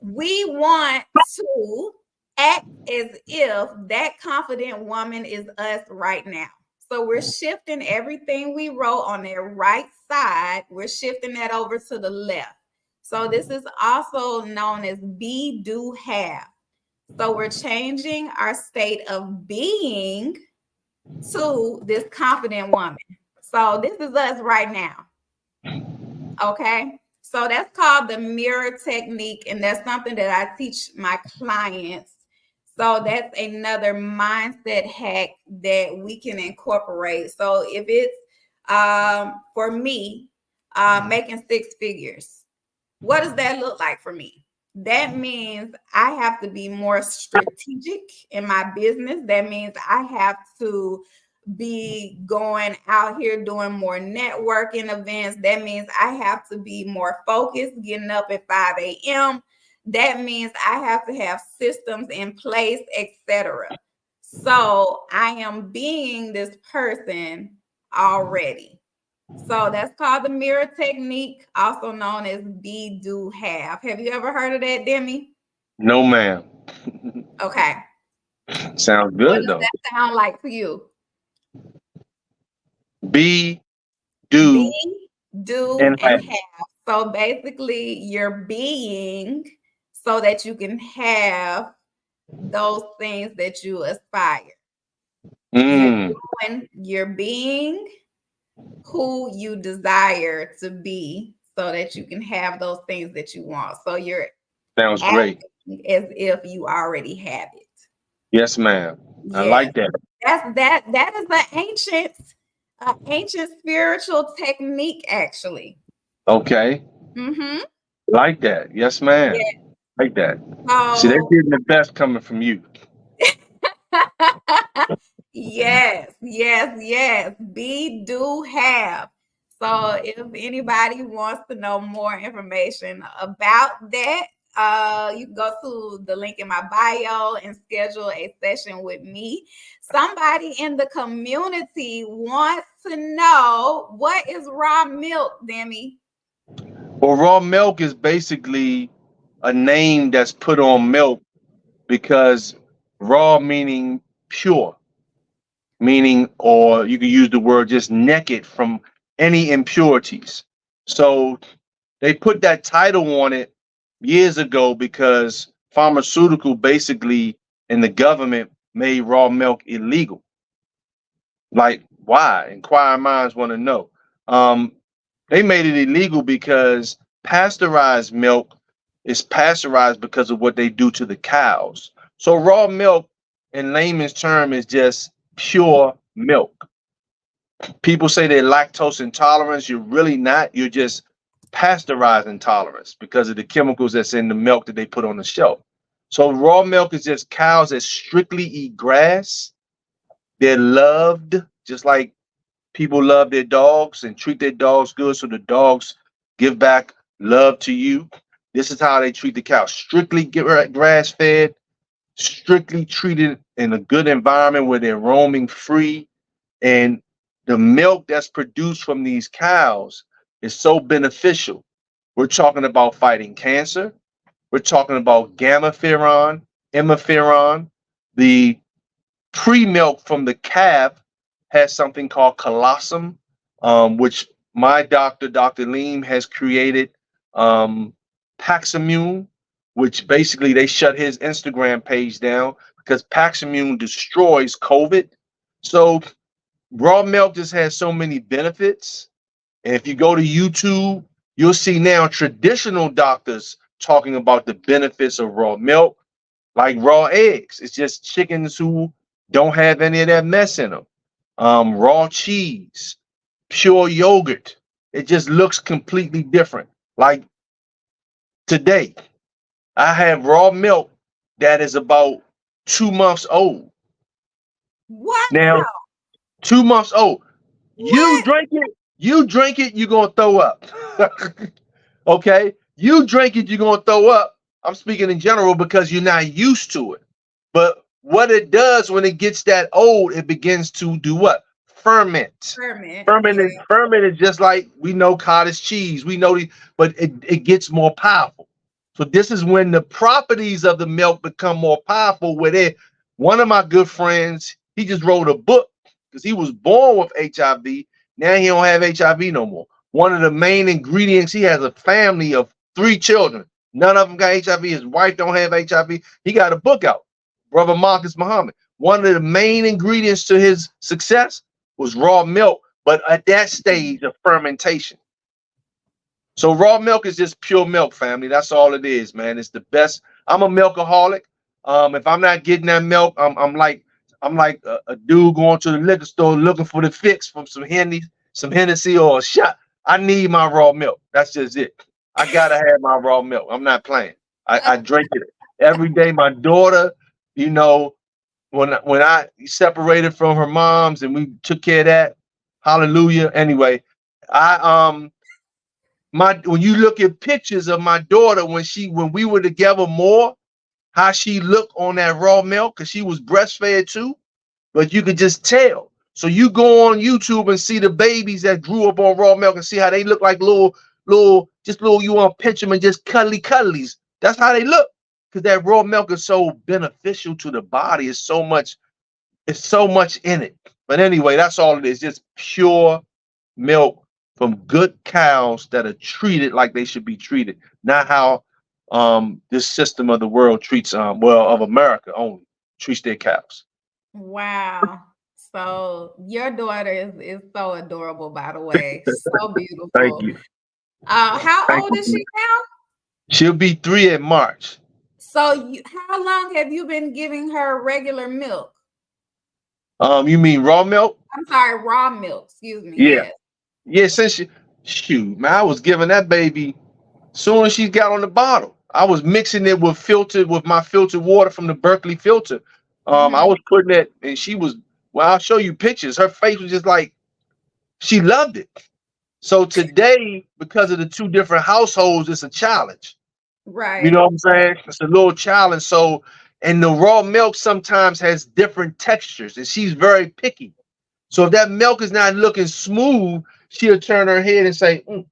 we want to act as if that confident woman is us right now. So we're shifting everything we wrote on their right side, we're shifting that over to the left. So this is also known as be, do, have. So we're changing our state of being to this confident woman. So this is us right now. Okay. So that's called the mirror technique. And that's something that I teach my clients. So that's another mindset hack that we can incorporate. So if it's for me, making six figures, what does that look like for me? That means I have to be more strategic in my business. That means I have to be going out here doing more networking events. That means I have to be more focused, getting up at 5 a.m. That means I have to have systems in place, etc. So I am being this person already. So that's called the mirror technique, also known as be, do, have. Have you ever heard of that, Demi? No, ma'am. Okay. Sounds good, what does though. that sound like for you? Be, do, Be, do, and and have. have. So basically, you're being so that you can have those things that you aspire. You're being who you desire to be so that you can have those things that you want. So you're Sounds great. As if you already have it. Yes, ma'am. I like that. That is an ancient spiritual technique, actually. Okay. Mm-hmm. Like that. Yes, ma'am. Yeah. Like that. See, they're So getting the best coming from you. yes, yes, yes. We do have. So if anybody wants to know more information about that, you can go to the link in my bio and schedule a session with me. Somebody in the community wants to know, what is raw milk, Demi? Well, raw milk is basically a name that's put on milk because raw meaning pure, meaning, or you can use the word just naked from any impurities. So they put that title on it years ago because pharmaceutical basically and the government made raw milk illegal. Like, why? Inquiring minds want to know. Um, they made it illegal because pasteurized milk is pasteurized because of what they do to the cows. So raw milk, in layman's term, is just pure milk. People say they're lactose intolerance. You're really not. You're just pasteurized intolerance because of the chemicals that's in the milk that they put on the shelf. So raw milk is just cows that strictly eat grass. They're loved just like people love their dogs and treat their dogs good, so the dogs give back love to you. This is how they treat the cows. Strictly grass fed, strictly treated in a good environment where they're roaming free. And the milk that's produced from these cows is so beneficial. We're talking about fighting cancer. We're talking about gammaferon, imiferon. The pre-milk from the calf has something called colostrum, which my doctor, Dr. Leem, has created. Paximune, which basically they shut his Instagram page down because Paximune destroys COVID. So raw milk just has so many benefits. And if you go to YouTube, you'll see now traditional doctors talking about the benefits of raw milk, like raw eggs. It's just chickens who don't have any of that mess in them. Raw cheese, pure yogurt. It just looks completely different. Like today, I have raw milk that is about 2 months old. What? Now, 2 months old. You What? drink it, you're gonna throw up. Okay? You drink it, you're gonna throw up. I'm speaking in general because you're not used to it. But what it does when it gets that old, it begins to do what? Ferment. Ferment. Ferment Yeah. is ferment is just like we know cottage cheese. We know but it gets more powerful. So this is when the properties of the milk become more powerful. One of my good friends, he just wrote a book because he was born with HIV. Now he don't have HIV no more. One of the main ingredients, he has a family of 3 children. None of them got HIV. His wife don't have HIV. He got a book out, Brother Marcus Muhammad. One of the main ingredients to his success was raw milk, but at that stage of fermentation. So raw milk is just pure milk, family. That's all it is, man. It's the best. I'm a milkaholic. If I'm not getting that milk, I'm like a dude going to the liquor store looking for the fix from some Hennessy or a shot. I need my raw milk. That's just it. I gotta have my raw milk. I'm not playing. I drink it every day. My daughter, you know, when I separated from her mom's and we took care of that, hallelujah. Anyway, I when you look at pictures of my daughter when we were together more, how she looked on that raw milk because she was breastfed too, but you could just tell. So you go on YouTube and see the babies that grew up on raw milk and see how they look like little, you want to pinch them and just cuddlies. That's how they look because that raw milk is so beneficial to the body. It's so much in it. But anyway, that's all it is. Just pure milk from good cows that are treated like they should be treated, not how this system of the world treats of America only treats their cows. Wow. So your daughter is so adorable, by the way. So Thank beautiful. you. How Thank old you. is she now? She'll be 3 in March. So how long have you been giving her regular milk? You mean raw milk? I'm sorry, raw milk. Excuse me. Yeah. Yes. Yeah, since shoot, man, I was giving that baby soon as she got on the bottle. I was mixing it with my filtered water from the Berkeley filter. I was putting it, and she was, well, I'll show you pictures. Her face was just like, she loved it. So today, because of the two different households, it's a challenge. You Right. know what I'm saying? It's a little challenge. So, and the raw milk sometimes has different textures, and she's very picky. So if that milk is not looking smooth, she'll turn her head and say, "Mm."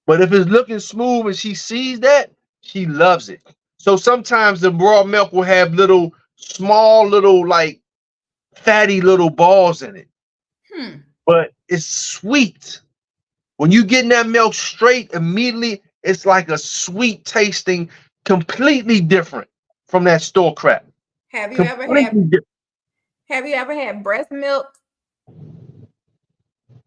But if it's looking smooth and she sees that, she loves it. So sometimes the raw milk will have little, small, little, like fatty little balls in it, Hmm. but it's sweet. When you get that milk straight, immediately it's like a sweet tasting, completely different from that store crap. Have you ever had Completely different. have you ever had breast milk?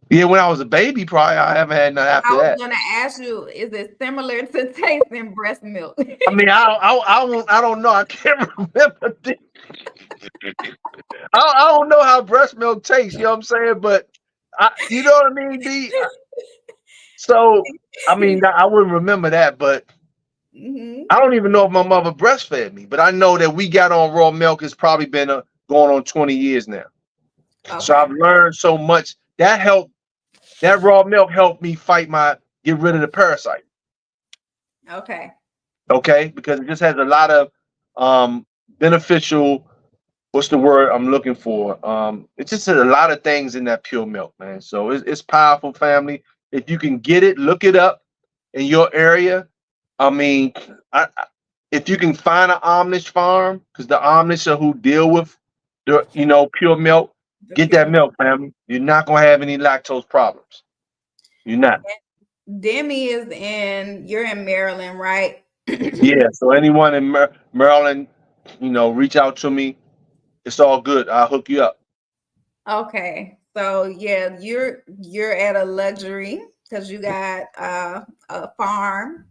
Yeah, when I was a baby, probably I haven't had none I after was that. gonna ask you, is it similar to tasting breast milk? I mean, I don't know. I can't remember. I don't know how breast milk tastes. You know what I'm saying? But you know what I mean, D. So I mean, I wouldn't remember that, but Hmm. I don't even know if my mother breastfed me. But I know that we got on raw milk. It's probably been going on 20 years now. So Okay. I've learned so much. That helped. That raw milk helped me get rid of the parasite. Okay. Okay, because it just has a lot of beneficial. What's the word I'm looking for? It just has a lot of things in that pure milk, man. So it's powerful, family. If you can get it, look it up in your area. I mean, if you can find an Amish farm, because the Amish are who deal with the pure milk, The get pure that milk. milk, family. You're not gonna have any lactose problems. You're not. Demi you're in Maryland, right? Yeah. So anyone in Maryland, reach out to me. It's all good. I'll hook you up. Okay. So yeah, you're at a luxury because you got a farm,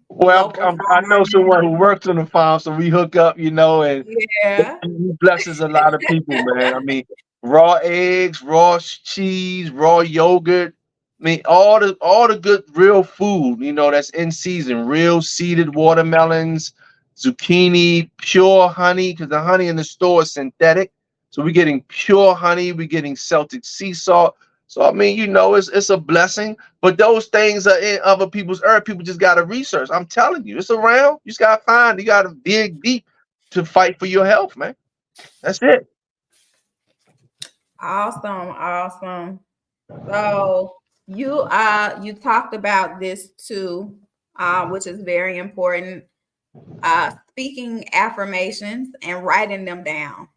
Well, local I know farming. someone who works on the farm, so we hook up, and Yeah. he blesses a lot of people, man. I mean, raw eggs, raw cheese, raw yogurt. I mean, all the good real food, that's in season. Real seeded watermelons, zucchini, pure honey, because the honey in the store is synthetic. So we're getting pure honey, we're getting Celtic sea salt. So I mean, it's a blessing. But those things are in other people's earth. People just gotta research. I'm telling you, it's around. You just gotta find. You gotta dig deep to fight for your health, man. That's it. Awesome. Awesome. So you talked about this too, which is very important. Speaking affirmations and writing them down.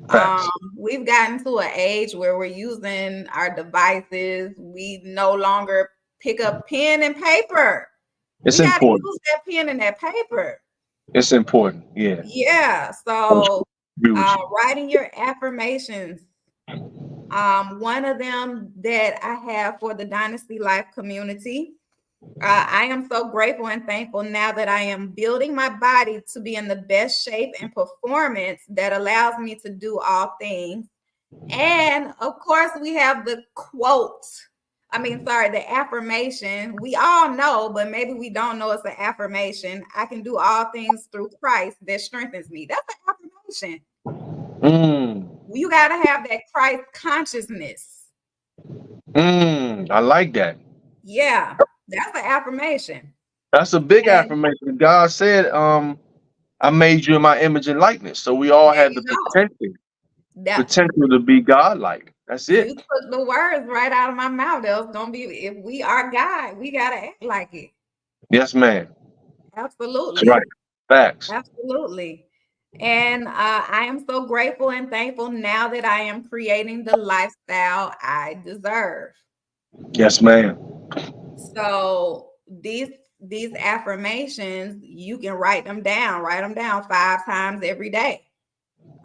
Um, Facts. we've gotten to an age where we're using our devices. We no longer pick up pen and paper. It's We got to important. use that pen and that paper. It's important. Yeah. Yeah. I So, agree with you. writing your affirmations. One of them that I have for the Dynasty Life community. I am so grateful and thankful now that I am building my body to be in the best shape and performance that allows me to do all things. And of course, we have the quote. The affirmation. We all know, but maybe we don't know it's an affirmation. I can do all things through Christ that strengthens me. That's an affirmation. Mm. You got to have that Christ consciousness. I like that. Yeah, that's an affirmation. That's a big And affirmation. God said, I made you in my image and likeness. So we all there have you the go. That potential to be God-like. That's you it. took the words right out of my mouth. That was gonna be if we are God, we gotta act like it. Yes, man. That's right. Absolutely. Facts. Absolutely. And I am so grateful and thankful now that I am creating the lifestyle I deserve. Yes, ma'am. So these affirmations, you can write them down 5 times every day.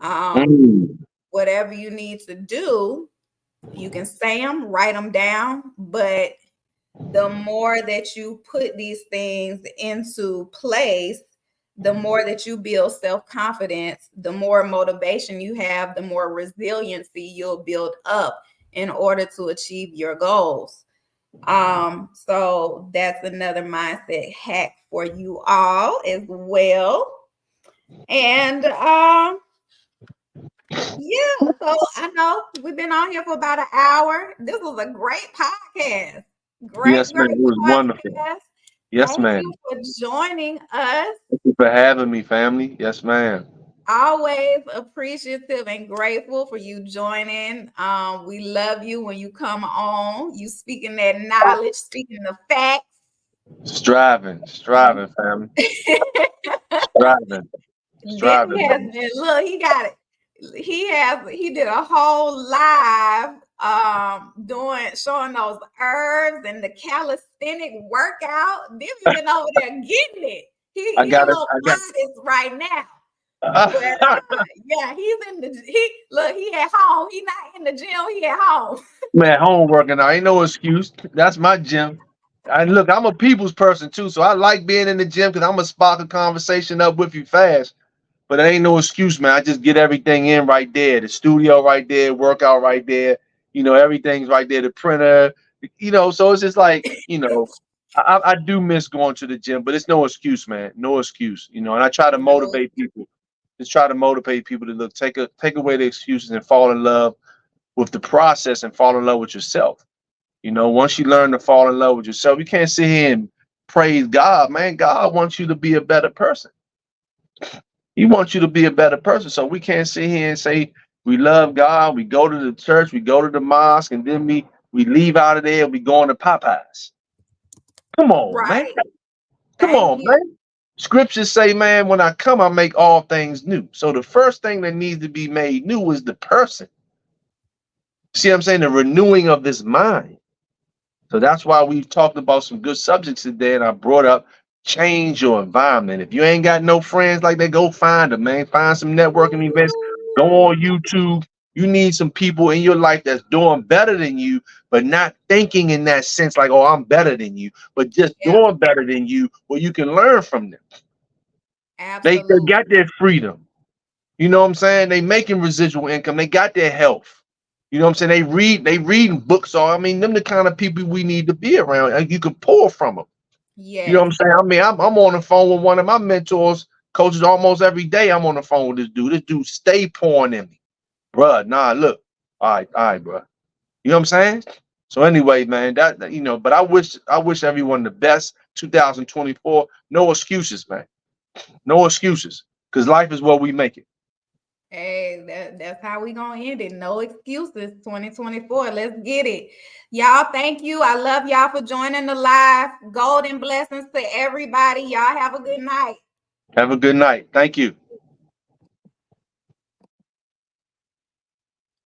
Um, Mm. whatever you need to do, you can say them, write them down, but the more that you put these things into place, the more that you build self-confidence, the more motivation you have, the more resiliency you'll build up in order to achieve your goals. So that's another mindset hack for you all as well. And yeah, so I know we've been on here for about an hour. This was a great podcast. Great, Yes, man. great It was wonderful. podcast. Yes, Thank ma'am. you for joining us. Thank you for having me, family. Yes, ma'am. Always appreciative and grateful for you joining. We love you when you come on. You speaking that knowledge, speaking the facts. Striving, family. Striving, He has man. been, look, he got it. He did a whole live doing showing those herbs and the calisthenic workout. Then we been over there getting it. I He a got it. little modest right now. But I got yeah, he's in the he at home. He not in the gym, he at home. man, home working out. Ain't no excuse. That's my gym. And look, I'm a people's person too, so I like being in the gym because I'm gonna spark a conversation up with you fast. But it ain't no excuse, man. I just get everything in right there. The studio right there, workout right there. Everything's right there. The printer, so it's just like, I do miss going to the gym, but it's no excuse, man. No excuse, and I try to No, motivate people. Just try to motivate people to look, take away the excuses and fall in love with the process and fall in love with yourself. Once you learn to fall in love with yourself, you can't sit here and praise God, man. God wants you to be a better person. He wants you to be a better person. So we can't sit here and say we love God. We go to the church, we go to the mosque, and then we leave out of there and we going to Popeyes. Come on, man. right. Come Thank on, you. man. Scriptures say, man, when I come, I make all things new. So the first thing that needs to be made new is the person. See what I'm saying? The renewing of this mind. So that's why we've talked about some good subjects today, and I brought up change your environment. If you ain't got no friends like that, go find them, man. Find some networking events. Go on YouTube. You need some people in your life that's doing better than you, but not thinking in that sense like, oh, I'm better than you, but just Yeah, doing better than you where you can learn from them. They absolutely. got their freedom. You know what I'm saying? They making residual income. They got their health. You know what I'm saying? They reading books. So I mean, them the kind of people we need to be around. And you can pull from them. You know what Yes. I'm saying? I mean, I'm on the phone with one of my mentors, coaches almost every day. I'm on the phone with this dude. This dude stay pouring in me. Bruh, nah, look. All right, bruh. You know what I'm saying? So anyway, man, but I wish everyone the best 2024. No excuses, man. No excuses. Because life is what we make it. Hey, that's how we gonna end it. No excuses. 2024. Let's get it. Y'all, thank you. I love y'all for joining the live. Golden blessings to everybody. Y'all have a good night. Have a good night. Thank you.